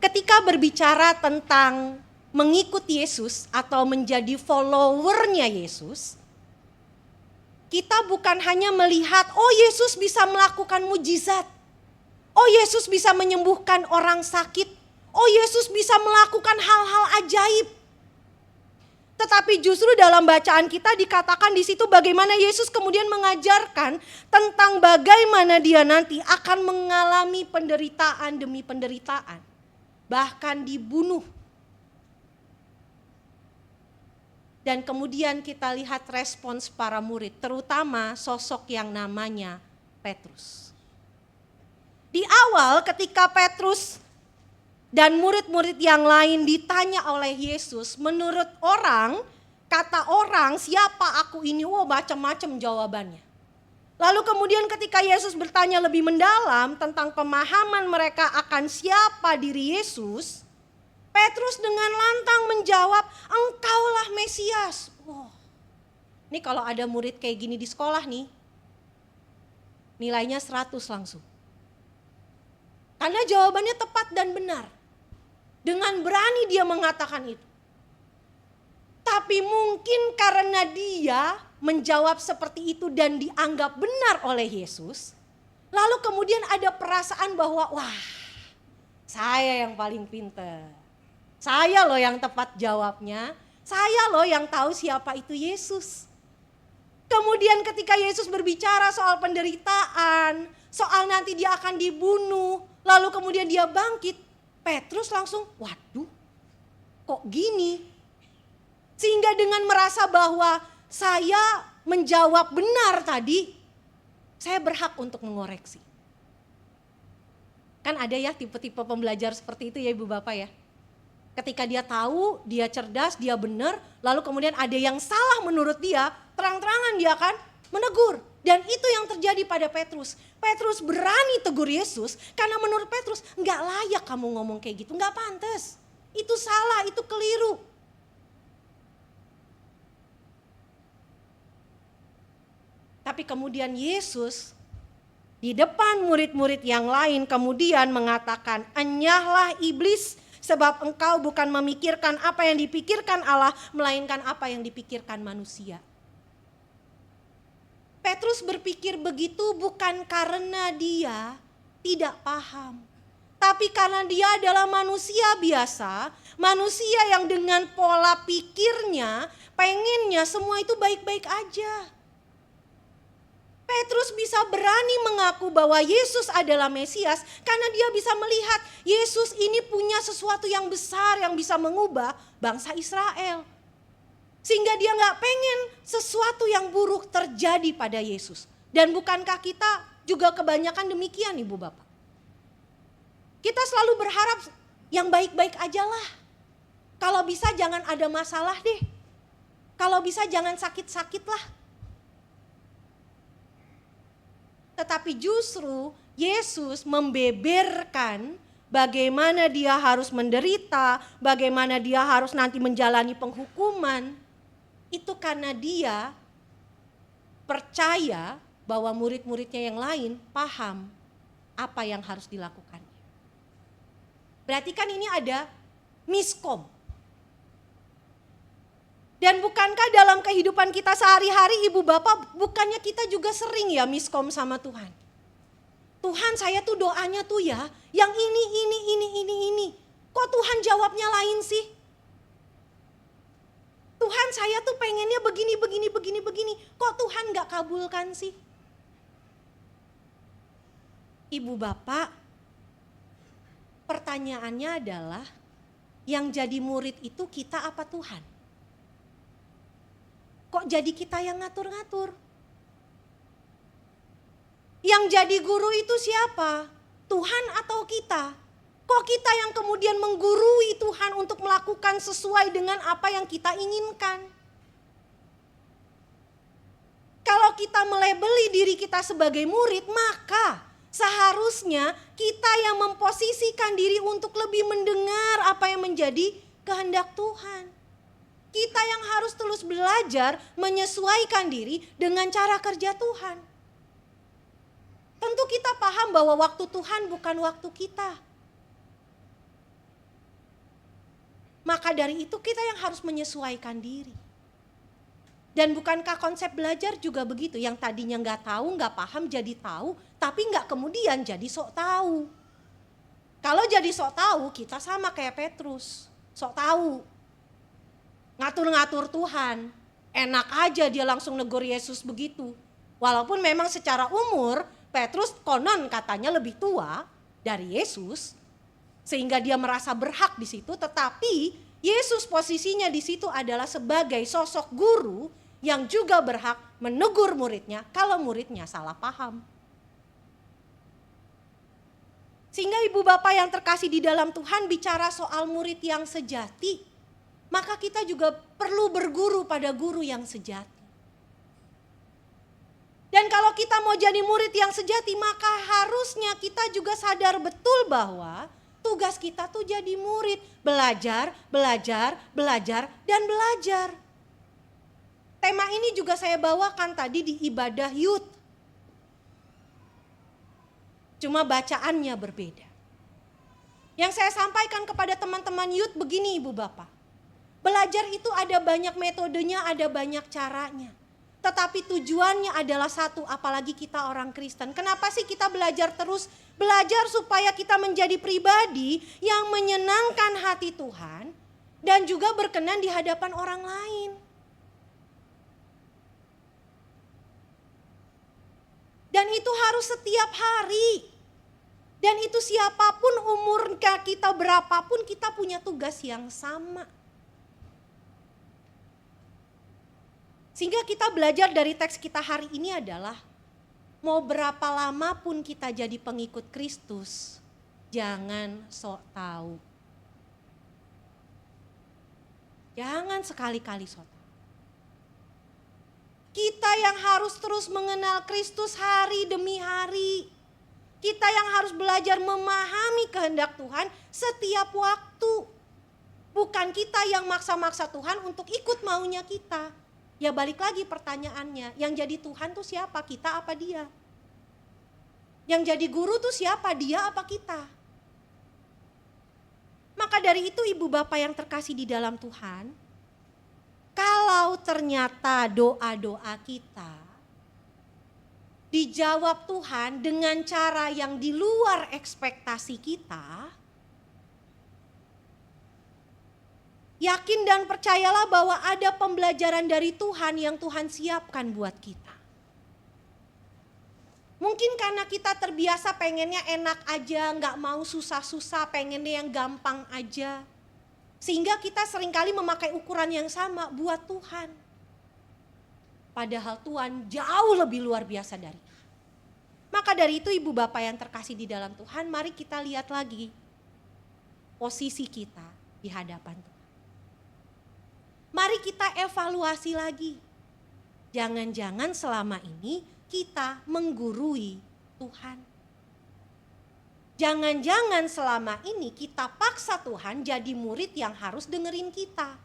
S12: Ketika berbicara tentang mengikuti Yesus atau menjadi followernya Yesus, kita bukan hanya melihat, oh Yesus bisa melakukan mujizat, oh Yesus bisa menyembuhkan orang sakit, oh Yesus bisa melakukan hal-hal ajaib. Tetapi justru dalam bacaan kita dikatakan di situ bagaimana Yesus kemudian mengajarkan tentang bagaimana dia nanti akan mengalami penderitaan demi penderitaan. Bahkan dibunuh. Dan kemudian kita lihat respons para murid, terutama sosok yang namanya Petrus. Di awal ketika Petrus dan murid-murid yang lain ditanya oleh Yesus, menurut orang, kata orang siapa aku ini, macam-macam jawabannya. Lalu kemudian ketika Yesus bertanya lebih mendalam tentang pemahaman mereka akan siapa diri Yesus, Petrus dengan lantang menjawab, engkaulah Mesias. Wow. Ini kalau ada murid kayak gini di sekolah nih, nilainya 100 langsung. Karena jawabannya tepat dan benar. Dengan berani dia mengatakan itu. Tapi mungkin karena dia menjawab seperti itu dan dianggap benar oleh Yesus, lalu kemudian ada perasaan bahwa wah, saya yang paling pintar. Saya loh yang tepat jawabnya, saya loh yang tahu siapa itu Yesus. Kemudian ketika Yesus berbicara soal penderitaan, soal nanti dia akan dibunuh, lalu kemudian dia bangkit, Petrus langsung, waduh kok gini? Sehingga dengan merasa bahwa saya menjawab benar tadi, saya berhak untuk mengoreksi. Kan ada ya tipe-tipe pembelajar seperti itu ya Ibu Bapak ya. Ketika dia tahu, dia cerdas, dia benar, lalu kemudian ada yang salah menurut dia, terang-terangan dia akan menegur. Dan itu yang terjadi pada Petrus. Petrus berani tegur Yesus karena menurut Petrus nggak layak kamu ngomong kayak gitu, nggak pantas. Itu salah, itu keliru. Tapi kemudian Yesus di depan murid-murid yang lain kemudian mengatakan, "Enyahlah iblis, sebab engkau bukan memikirkan apa yang dipikirkan Allah, melainkan apa yang dipikirkan manusia." Petrus berpikir begitu bukan karena dia tidak paham, tapi karena dia adalah manusia biasa, manusia yang dengan pola pikirnya pengennya semua itu baik-baik aja. Petrus bisa berani mengaku bahwa Yesus adalah Mesias karena dia bisa melihat Yesus ini punya sesuatu yang besar yang bisa mengubah bangsa Israel. Sehingga dia gak pengen sesuatu yang buruk terjadi pada Yesus. Dan bukankah kita juga kebanyakan demikian Ibu Bapak? Kita selalu berharap yang baik-baik aja lah. Kalau bisa jangan ada masalah deh. Kalau bisa jangan sakit-sakit lah. Tetapi justru Yesus membeberkan bagaimana dia harus menderita, bagaimana dia harus nanti menjalani penghukuman. Itu karena dia percaya bahwa murid-muridnya yang lain paham apa yang harus dilakukan. Berarti kan ini ada miskom. Dan bukankah dalam kehidupan kita sehari-hari Ibu Bapak, bukannya kita juga sering ya miskom sama Tuhan. Tuhan, saya tuh doanya tuh ya yang ini. Kok Tuhan jawabnya lain sih? Tuhan, saya tuh pengennya begini. Kok Tuhan gak kabulkan sih? Ibu Bapak, pertanyaannya adalah yang jadi murid itu kita apa Tuhan? Kok jadi kita yang ngatur-ngatur? Yang jadi guru itu siapa? Tuhan atau kita? Kok kita yang kemudian menggurui Tuhan untuk melakukan sesuai dengan apa yang kita inginkan? Kalau kita melebeli diri kita sebagai murid, maka seharusnya kita yang memposisikan diri untuk lebih mendengar apa yang menjadi kehendak Tuhan. Kita yang harus terus belajar menyesuaikan diri dengan cara kerja Tuhan. Tentu kita paham bahwa waktu Tuhan bukan waktu kita. Maka dari itu kita yang harus menyesuaikan diri. Dan bukankah konsep belajar juga begitu? Yang tadinya gak tahu, gak paham jadi tahu, tapi gak kemudian jadi sok tahu. Kalau jadi sok tahu kita sama kayak Petrus, sok tahu. Ngatur-ngatur Tuhan, enak aja dia langsung negur Yesus begitu. Walaupun memang secara umur Petrus konon katanya lebih tua dari Yesus. Sehingga dia merasa berhak di situ, tetapi Yesus posisinya di situ adalah sebagai sosok guru yang juga berhak menegur muridnya kalau muridnya salah paham. Sehingga Ibu Bapak yang terkasih di dalam Tuhan bicara soal murid yang sejati, maka kita juga perlu berguru pada guru yang sejati. Dan kalau kita mau jadi murid yang sejati, maka harusnya kita juga sadar betul bahwa tugas kita tuh jadi murid, belajar, dan belajar. Tema ini juga saya bawakan tadi di ibadah youth. Cuma bacaannya berbeda. Yang saya sampaikan kepada teman-teman youth begini Ibu Bapak. Belajar itu ada banyak metodenya, ada banyak caranya. Tetapi tujuannya adalah satu, apalagi kita orang Kristen. Kenapa sih kita belajar terus? Belajar supaya kita menjadi pribadi yang menyenangkan hati Tuhan dan juga berkenan di hadapan orang lain. Dan itu harus setiap hari. Dan itu siapapun umur kita berapapun kita punya tugas yang sama. Sehingga kita belajar dari teks kita hari ini adalah mau berapa lama pun kita jadi pengikut Kristus, jangan sok tahu. Jangan sekali-kali sok tahu. Kita yang harus terus mengenal Kristus hari demi hari. Kita yang harus belajar memahami kehendak Tuhan setiap waktu. Bukan kita yang maksa-maksa Tuhan untuk ikut maunya kita. Ya balik lagi pertanyaannya, yang jadi Tuhan tuh siapa? Kita apa dia? Yang jadi guru tuh siapa? Dia apa kita? Maka dari itu ibu bapak yang terkasih di dalam Tuhan, kalau ternyata doa-doa kita dijawab Tuhan dengan cara yang di luar ekspektasi kita, yakin dan percayalah bahwa ada pembelajaran dari Tuhan yang Tuhan siapkan buat kita. Mungkin karena kita terbiasa pengennya enak aja, gak mau susah-susah, pengennya yang gampang aja. Sehingga kita seringkali memakai ukuran yang sama buat Tuhan. Padahal Tuhan jauh lebih luar biasa dari itu. Maka dari itu ibu bapak yang terkasih di dalam Tuhan, mari kita lihat lagi posisi kita di hadapan Tuhan. Mari kita evaluasi lagi. Jangan-jangan selama ini kita menggurui Tuhan. Jangan-jangan selama ini kita paksa Tuhan jadi murid yang harus dengerin kita.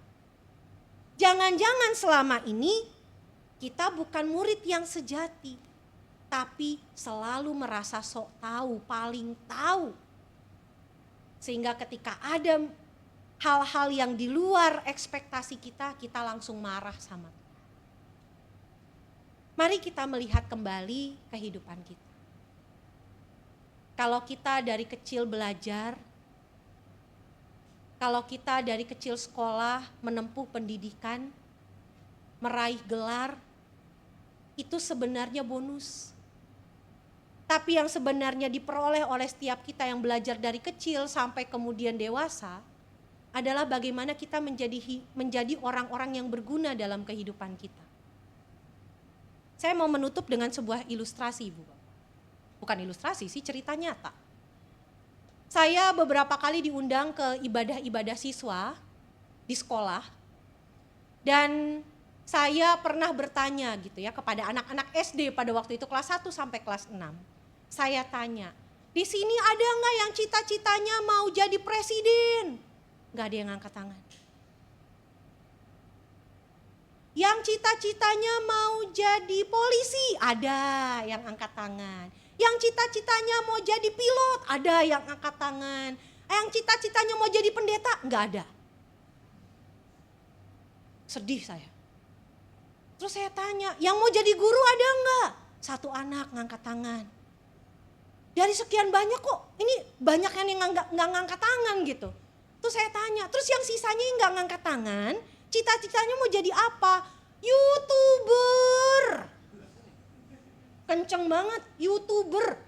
S12: Jangan-jangan selama ini kita bukan murid yang sejati, tapi selalu merasa sok tahu, paling tahu. Sehingga ketika ada hal-hal yang di luar ekspektasi kita, kita langsung marah sama Tuhan. Mari kita melihat kembali kehidupan kita. Kalau kita dari kecil belajar, kalau kita dari kecil sekolah, menempuh pendidikan, meraih gelar, itu sebenarnya bonus. Tapi yang sebenarnya diperoleh oleh setiap kita yang belajar dari kecil sampai kemudian dewasa, adalah bagaimana kita menjadi orang-orang yang berguna dalam kehidupan kita. Saya mau menutup dengan sebuah ilustrasi, Ibu. Bukan ilustrasi sih, cerita nyata. Saya beberapa kali diundang ke ibadah-ibadah siswa di sekolah. Dan saya pernah bertanya gitu ya kepada anak-anak SD pada waktu itu kelas 1 sampai kelas 6. Saya tanya, di sini ada nggak yang cita-citanya mau jadi presiden? Nggak ada yang angkat tangan. Yang cita-citanya mau jadi polisi, ada yang angkat tangan. Yang cita-citanya mau jadi pilot, ada yang angkat tangan. Yang cita-citanya mau jadi pendeta, enggak ada. Sedih saya. Terus saya tanya, yang mau jadi guru ada enggak? Satu anak ngangkat tangan. Dari sekian banyak kok, ini banyak yang enggak ngangkat tangan gitu. Terus saya tanya, terus yang sisanya enggak ngangkat tangan, cita-citanya mau jadi apa? YouTuber. Kenceng banget, YouTuber.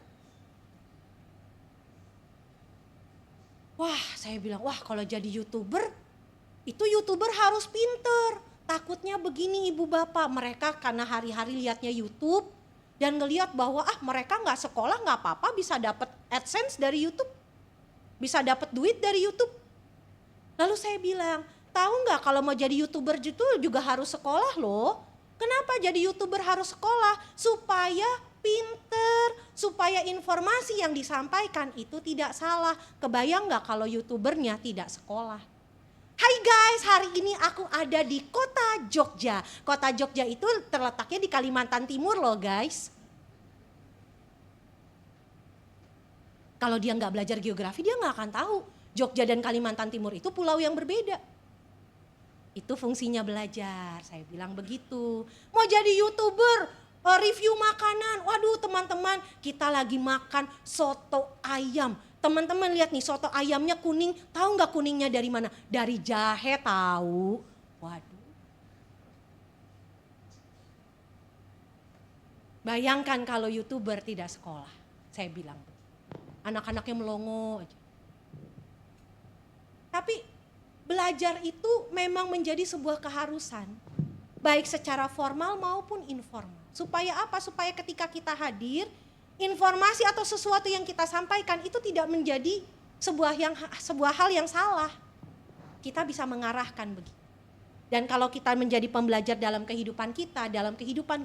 S12: Wah, saya bilang, wah kalau jadi YouTuber, itu YouTuber harus pinter. Takutnya begini ibu bapak, mereka karena hari-hari lihatnya YouTube dan ngelihat bahwa mereka gak sekolah gak apa-apa bisa dapat AdSense dari YouTube. Bisa dapat duit dari YouTube. Lalu saya bilang, tahu gak kalau mau jadi YouTuber itu juga harus sekolah loh. Kenapa jadi YouTuber harus sekolah? Supaya pinter, supaya informasi yang disampaikan itu tidak salah. Kebayang gak kalau YouTubernya tidak sekolah? Hai guys, hari ini aku ada di kota Jogja. Kota Jogja itu terletaknya di Kalimantan Timur loh guys. Kalau dia gak belajar geografi dia gak akan tahu. Jogja dan Kalimantan Timur itu pulau yang berbeda. Itu fungsinya belajar, saya bilang begitu. Mau jadi YouTuber, review makanan. Waduh teman-teman, kita lagi makan soto ayam. Teman-teman lihat nih soto ayamnya kuning, tahu nggak kuningnya dari mana? Dari jahe tahu. Waduh. Bayangkan kalau YouTuber tidak sekolah, saya bilang. Anak-anaknya melongo aja. Tapi belajar itu memang menjadi sebuah keharusan, baik secara formal maupun informal. Supaya apa? Supaya ketika kita hadir, informasi atau sesuatu yang kita sampaikan itu tidak menjadi sebuah hal yang salah. Kita bisa mengarahkan begitu. Dan kalau kita menjadi pembelajar dalam kehidupan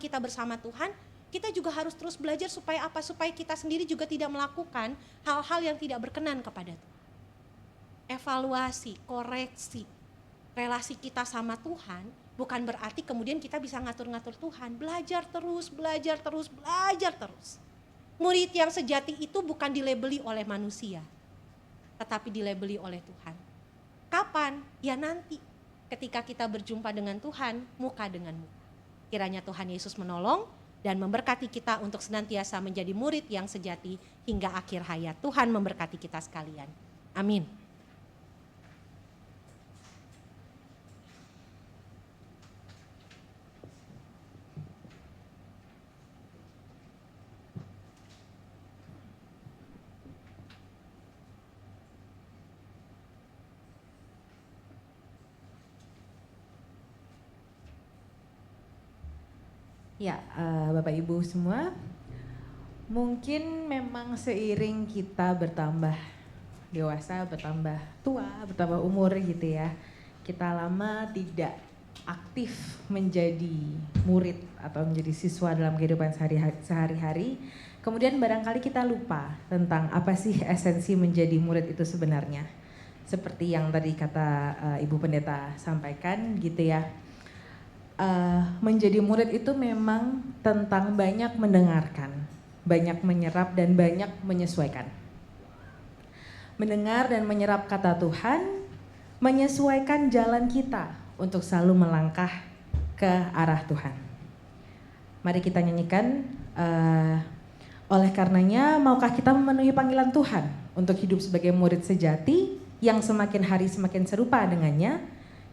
S12: kita bersama Tuhan, kita juga harus terus belajar supaya apa? Supaya kita sendiri juga tidak melakukan hal-hal yang tidak berkenan kepada Tuhan. Evaluasi, koreksi, relasi kita sama Tuhan bukan berarti kemudian kita bisa ngatur-ngatur Tuhan. Belajar terus. Murid yang sejati itu bukan dilabeli oleh manusia, tetapi dilabeli oleh Tuhan. Kapan? Ya nanti ketika kita berjumpa dengan Tuhan muka dengan muka. Kiranya Tuhan Yesus menolong dan memberkati kita untuk senantiasa menjadi murid yang sejati hingga akhir hayat. Tuhan memberkati kita sekalian. Amin.
S1: Ya, Bapak Ibu semua, mungkin memang seiring kita bertambah dewasa, bertambah tua, bertambah umur gitu ya, kita lama tidak aktif menjadi murid atau menjadi siswa dalam kehidupan sehari-hari, kemudian barangkali kita lupa tentang apa sih esensi menjadi murid itu sebenarnya. Seperti yang tadi kata Ibu Pendeta sampaikan gitu ya. Menjadi murid itu memang tentang banyak mendengarkan, banyak menyerap dan banyak menyesuaikan. Mendengar dan menyerap kata Tuhan, menyesuaikan jalan kita untuk selalu melangkah ke arah Tuhan. Mari kita nyanyikan, oleh karenanya maukah kita memenuhi panggilan Tuhan untuk hidup sebagai murid sejati yang semakin hari semakin serupa dengannya,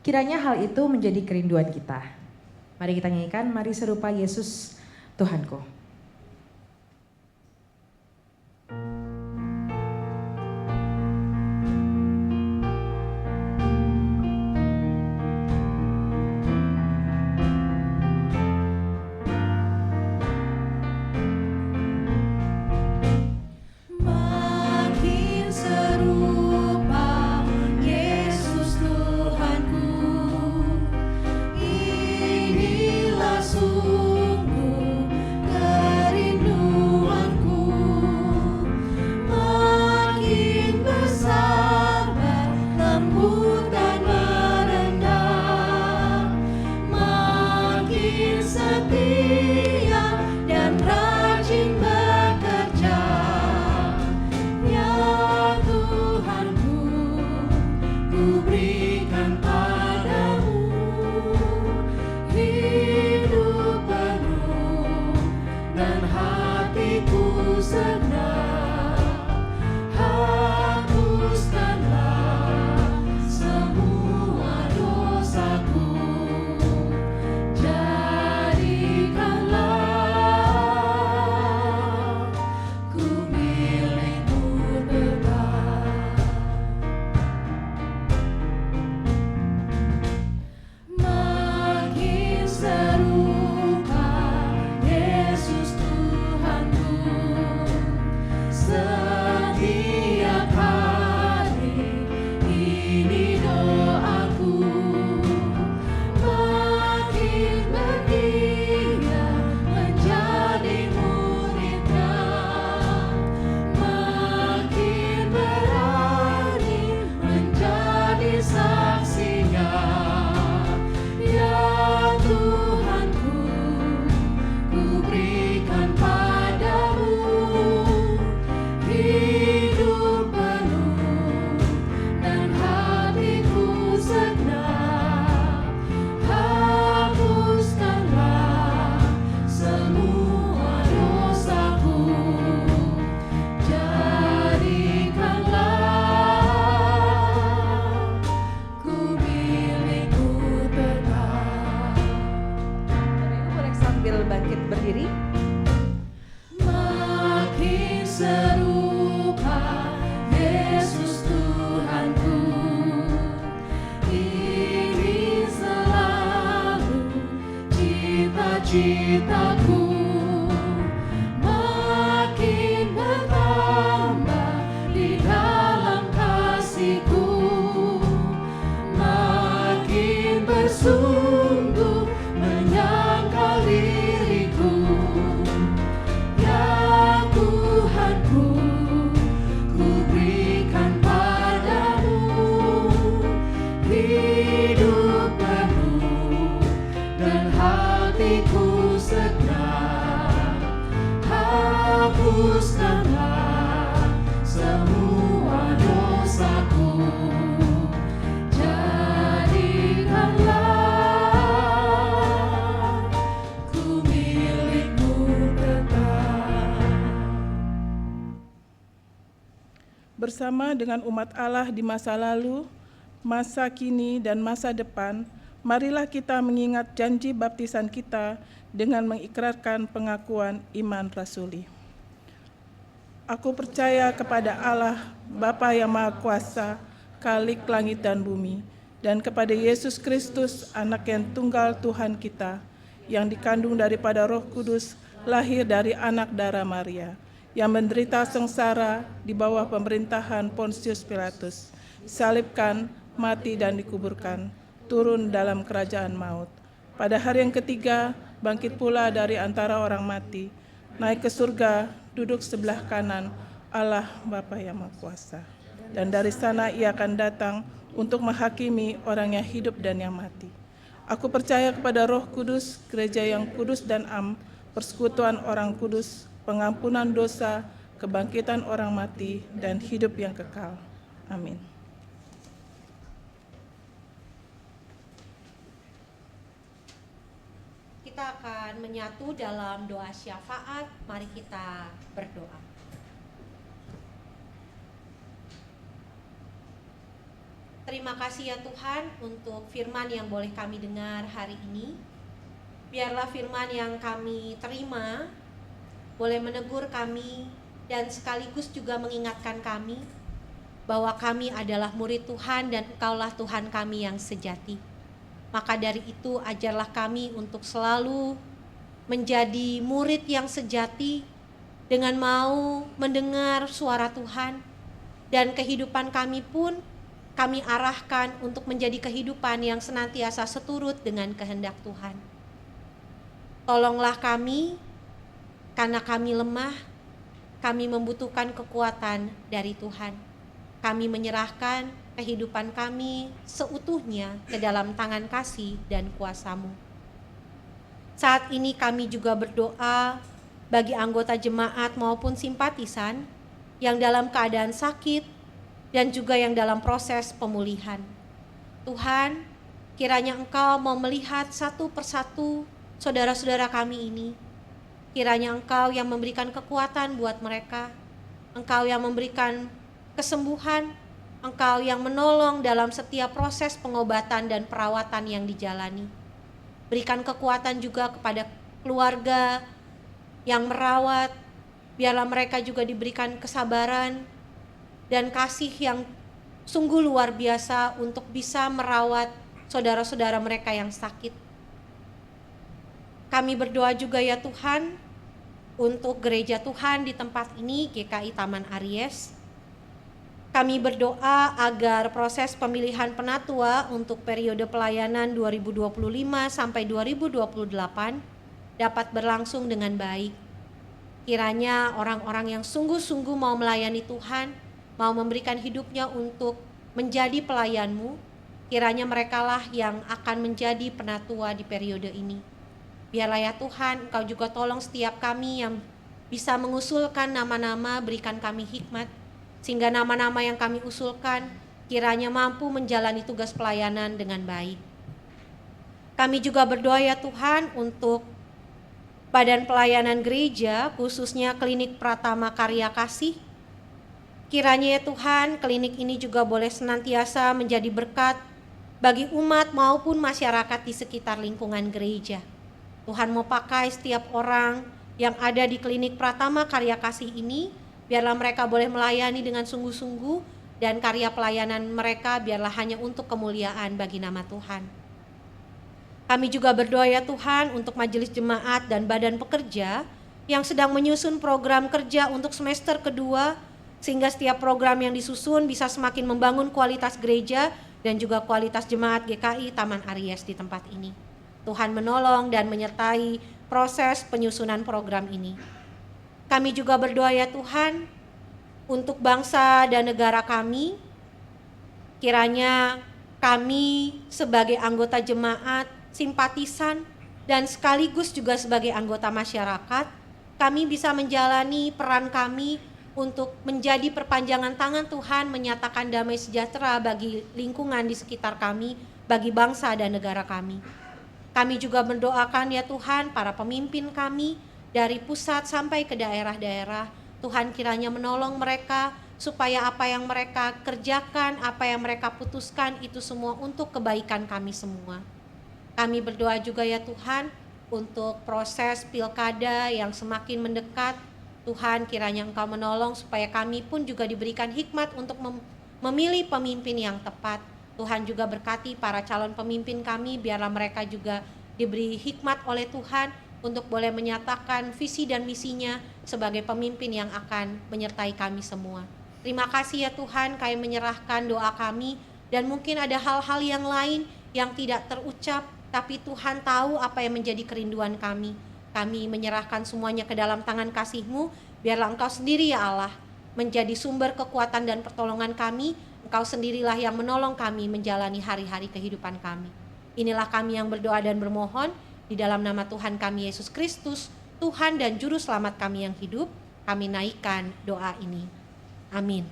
S1: kiranya hal itu menjadi kerinduan kita. Mari kita nyanyikan, mari serupa Yesus Tuhanku.
S13: Makin serupa Yesus Tuhanku, inilah sungguh kerinduanku. Makin bersabar, lembut dan merendah, makin setia dan rajin bekerja. Ya Tuhanku, ku berikan padamu hidup penuh dan hatiku senang. Hapuskanlah semua dosaku, jadikanlah ku milikmu tetap. Makin serupa Yesus Tuhanku, setiap hari ini doaku. Makin berdia menjadi muridnya, makin berani menjadi saksinya. Ya Tuhanku, ku berikan padamu hidup penuh dan hatiku senang. Hapuskanlah semua dosaku, jadikanlah ku milikmu tetap.
S1: Boleh sambil bangkit berdiri.
S13: Makin serupa Yesus Tuhanku, ini selalu cita-citaku. Makin bertambah di dalam kasih-Ku, makin bersuci
S15: bersama dengan umat Allah di masa lalu, masa kini, dan masa depan, marilah kita mengingat janji baptisan kita dengan mengikrarkan pengakuan iman rasuli. Aku percaya kepada Allah, Bapa yang Maha Kuasa, Khalik langit dan bumi, dan kepada Yesus Kristus, anak yang tunggal Tuhan kita, yang dikandung daripada Roh Kudus, lahir dari anak darah Maria, yang menderita sengsara di bawah pemerintahan Pontius Pilatus, salibkan, mati dan dikuburkan, turun dalam kerajaan maut. Pada hari yang ketiga, bangkit pula dari antara orang mati, naik ke surga, duduk sebelah kanan Allah Bapa yang Maha Kuasa. Dan dari sana ia akan datang untuk menghakimi orang yang hidup dan yang mati. Aku percaya kepada Roh Kudus, gereja yang kudus dan am, persekutuan orang kudus, pengampunan dosa, kebangkitan orang mati, dan hidup yang kekal. Amin.
S12: Kita akan menyatu dalam doa syafaat. Mari kita berdoa. Terima kasih ya Tuhan untuk firman yang boleh kami dengar hari ini. Biarlah firman yang kami terima boleh menegur kami dan sekaligus juga mengingatkan kami bahwa kami adalah murid Tuhan dan Engkaulah Tuhan kami yang sejati. Maka dari itu ajarlah kami untuk selalu menjadi murid yang sejati dengan mau mendengar suara Tuhan, dan kehidupan kami pun kami arahkan untuk menjadi kehidupan yang senantiasa seturut dengan kehendak Tuhan. Tolonglah kami, karena kami lemah, kami membutuhkan kekuatan dari Tuhan. Kami menyerahkan kehidupan kami seutuhnya ke dalam tangan kasih dan kuasa-Mu. Saat ini kami juga berdoa bagi anggota jemaat maupun simpatisan yang dalam keadaan sakit dan juga yang dalam proses pemulihan. Tuhan, kiranya Engkau mau melihat satu persatu saudara-saudara kami ini. Kiranya Engkau yang memberikan kekuatan buat mereka, Engkau yang memberikan kesembuhan, Engkau yang menolong dalam setiap proses pengobatan dan perawatan yang dijalani. Berikan kekuatan juga kepada keluarga yang merawat, biarlah mereka juga diberikan kesabaran dan kasih yang sungguh luar biasa untuk bisa merawat saudara-saudara mereka yang sakit. Kami berdoa juga ya Tuhan untuk gereja Tuhan di tempat ini, GKI Taman Aries. Kami berdoa agar proses pemilihan penatua untuk periode pelayanan 2025 sampai 2028 dapat berlangsung dengan baik. Kiranya orang-orang yang sungguh-sungguh mau melayani Tuhan, mau memberikan hidupnya untuk menjadi pelayan-Mu, kiranya merekalah yang akan menjadi penatua di periode ini. Biarlah ya Tuhan, Engkau juga tolong setiap kami yang bisa mengusulkan nama-nama, berikan kami hikmat, sehingga nama-nama yang kami usulkan kiranya mampu menjalani tugas pelayanan dengan baik. Kami juga berdoa ya Tuhan untuk badan pelayanan gereja, khususnya Klinik Pratama Karya Kasih. Kiranya ya Tuhan, klinik ini juga boleh senantiasa menjadi berkat bagi umat maupun masyarakat di sekitar lingkungan gereja. Tuhan mau pakai setiap orang yang ada di Klinik Pratama Karya Kasih ini, biarlah mereka boleh melayani dengan sungguh-sungguh, dan karya pelayanan mereka biarlah hanya untuk kemuliaan bagi nama Tuhan. Kami juga berdoa ya Tuhan untuk majelis jemaat dan badan pekerja yang sedang menyusun program kerja untuk semester kedua, sehingga setiap program yang disusun bisa semakin membangun kualitas gereja dan juga kualitas jemaat GKI Taman Aries di tempat ini. Tuhan menolong dan menyertai proses penyusunan program ini. Kami juga berdoa ya Tuhan untuk bangsa dan negara kami. Kiranya kami sebagai anggota jemaat, simpatisan, dan sekaligus juga sebagai anggota masyarakat, kami bisa menjalani peran kami untuk menjadi perpanjangan tangan Tuhan, menyatakan damai sejahtera bagi lingkungan di sekitar kami, bagi bangsa dan negara kami. Kami juga mendoakan ya Tuhan para pemimpin kami dari pusat sampai ke daerah-daerah. Tuhan kiranya menolong mereka supaya apa yang mereka kerjakan, apa yang mereka putuskan itu semua untuk kebaikan kami semua. Kami berdoa juga ya Tuhan untuk proses pilkada yang semakin mendekat. Tuhan, kiranya Engkau menolong supaya kami pun juga diberikan hikmat untuk memilih pemimpin yang tepat. Tuhan juga berkati para calon pemimpin kami, biarlah mereka juga diberi hikmat oleh Tuhan untuk boleh menyatakan visi dan misinya sebagai pemimpin yang akan menyertai kami semua. Terima kasih ya Tuhan, kami menyerahkan doa kami, dan mungkin ada hal-hal yang lain yang tidak terucap, tapi Tuhan tahu apa yang menjadi kerinduan kami. Kami menyerahkan semuanya ke dalam tangan kasih-Mu, biarlah Engkau sendiri ya Allah menjadi sumber kekuatan dan pertolongan kami. Engkau sendirilah yang menolong kami menjalani hari-hari kehidupan kami. Inilah kami yang berdoa dan bermohon di dalam nama Tuhan kami Yesus Kristus, Tuhan dan Juru Selamat kami yang hidup. Kami naikkan doa ini. Amin.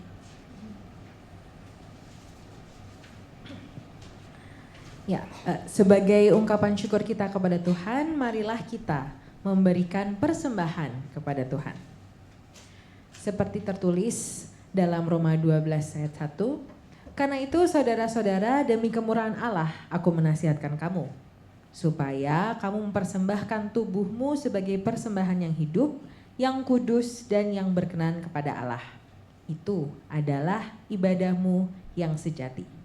S1: Ya, sebagai ungkapan syukur kita kepada Tuhan, marilah kita memberikan persembahan kepada Tuhan. Seperti tertulis dalam Roma 12 ayat 1, karena itu saudara-saudara, demi kemurahan Allah aku menasihatkan kamu, supaya kamu mempersembahkan tubuhmu sebagai persembahan yang hidup, yang kudus dan yang berkenan kepada Allah. Itu adalah ibadahmu yang sejati.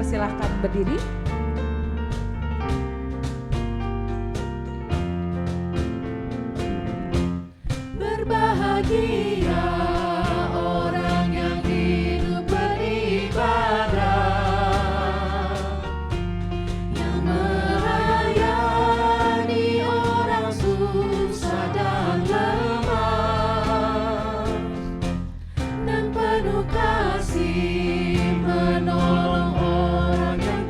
S1: Silahkan berdiri.
S13: Berbahagia orang yang hidup beribadah, yang melayani orang susah dan lemah, dan penuh kasih menolong orang yang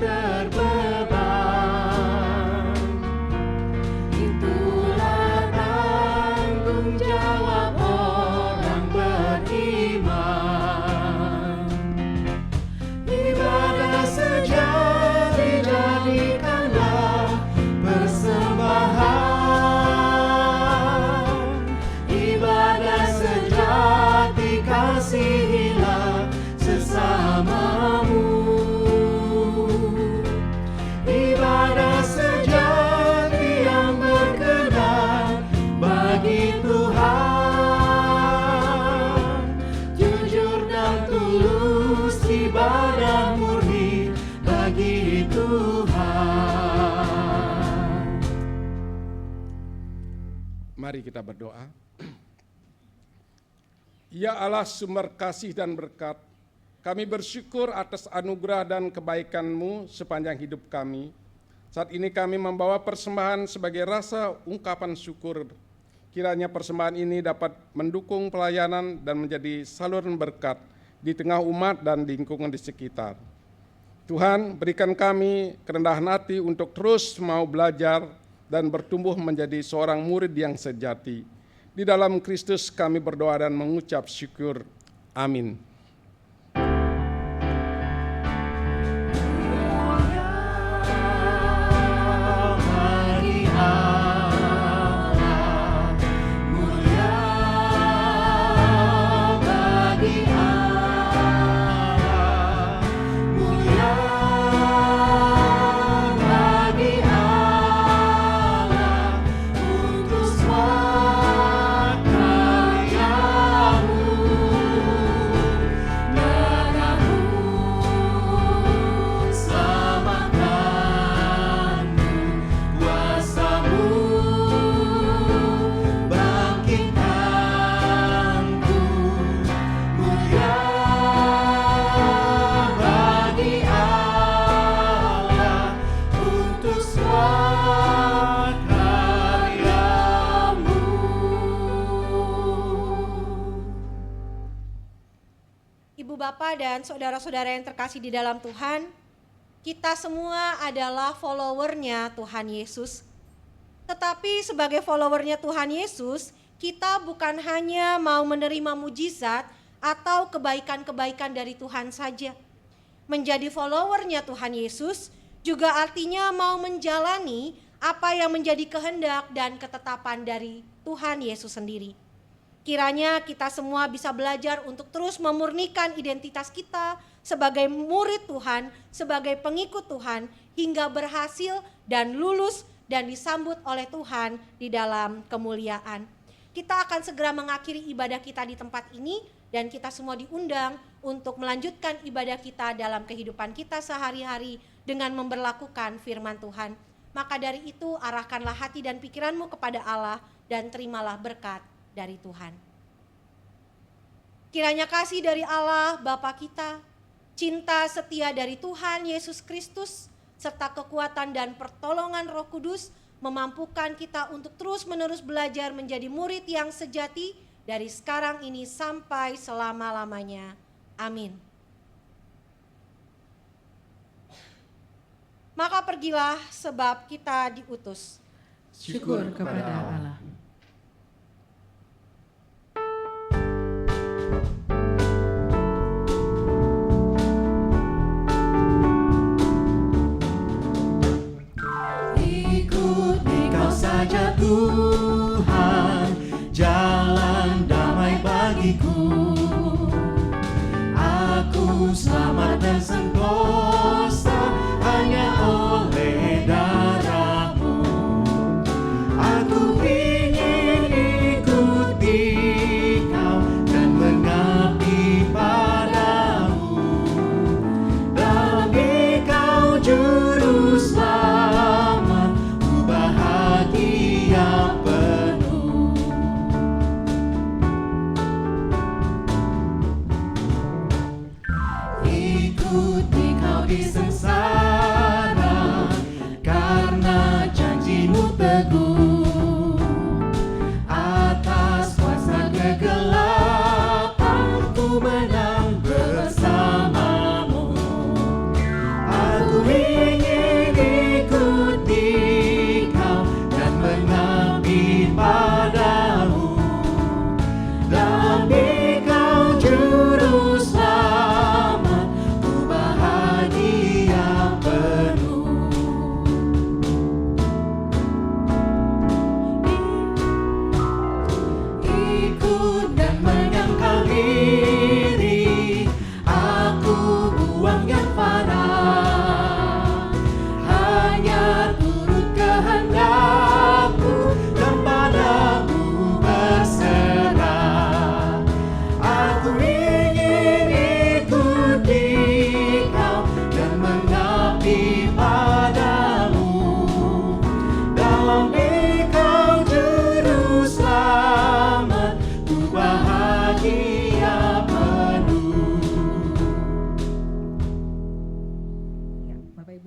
S13: yang murni bagi Tuhan.
S16: Mari kita berdoa. Ya Allah, sumber kasih dan berkat, kami bersyukur atas anugerah dan kebaikan-Mu sepanjang hidup kami. Saat ini kami membawa persembahan sebagai rasa ungkapan syukur. Kiranya persembahan ini dapat mendukung pelayanan dan menjadi saluran berkat di tengah umat dan lingkungan di sekitar. Tuhan, berikan kami kerendahan hati untuk terus mau belajar dan bertumbuh menjadi seorang murid yang sejati. Di dalam Kristus kami berdoa dan mengucap syukur. Amin.
S12: Bapak dan saudara-saudara yang terkasih di dalam Tuhan, kita semua adalah followernya Tuhan Yesus. Tetapi sebagai followernya Tuhan Yesus, kita bukan hanya mau menerima mujizat atau kebaikan-kebaikan dari Tuhan saja. Menjadi followernya Tuhan Yesus juga artinya mau menjalani apa yang menjadi kehendak dan ketetapan dari Tuhan Yesus sendiri. Kiranya kita semua bisa belajar untuk terus memurnikan identitas kita sebagai murid Tuhan, sebagai pengikut Tuhan, hingga berhasil dan lulus dan disambut oleh Tuhan di dalam kemuliaan. Kita akan segera mengakhiri ibadah kita di tempat ini dan kita semua diundang untuk melanjutkan ibadah kita dalam kehidupan kita sehari-hari dengan memberlakukan firman Tuhan. Maka dari itu arahkanlah hati dan pikiranmu kepada Allah dan terimalah berkat dari Tuhan. Kiranya kasih dari Allah Bapa kita, cinta setia dari Tuhan Yesus Kristus, serta kekuatan dan pertolongan Roh Kudus memampukan kita untuk terus-menerus belajar menjadi murid yang sejati dari sekarang ini sampai selama-lamanya. Amin. Maka pergilah sebab kita diutus.
S1: Syukur kepada Allah.
S13: Ikuti Kau saja Tuhan, jalan damai bagiku. Aku selamat dan sentosa hanya oleh darah-Mu. Aku ingin ikuti Kau dan mengabdi padamu. Dalam Engkau Juru Selamat, ku bahagia.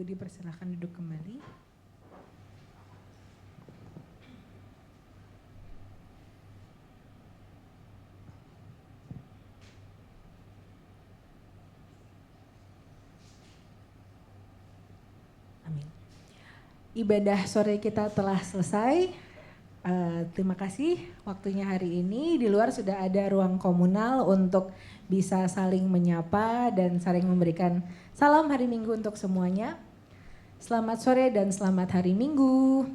S1: Ibu dipersilakan duduk kembali. Amin. Ibadah sore kita telah selesai. Terima kasih waktunya hari ini. Di luar sudah ada ruang komunal untuk bisa saling menyapa dan saling memberikan salam hari Minggu untuk semuanya. Selamat sore dan selamat hari Minggu.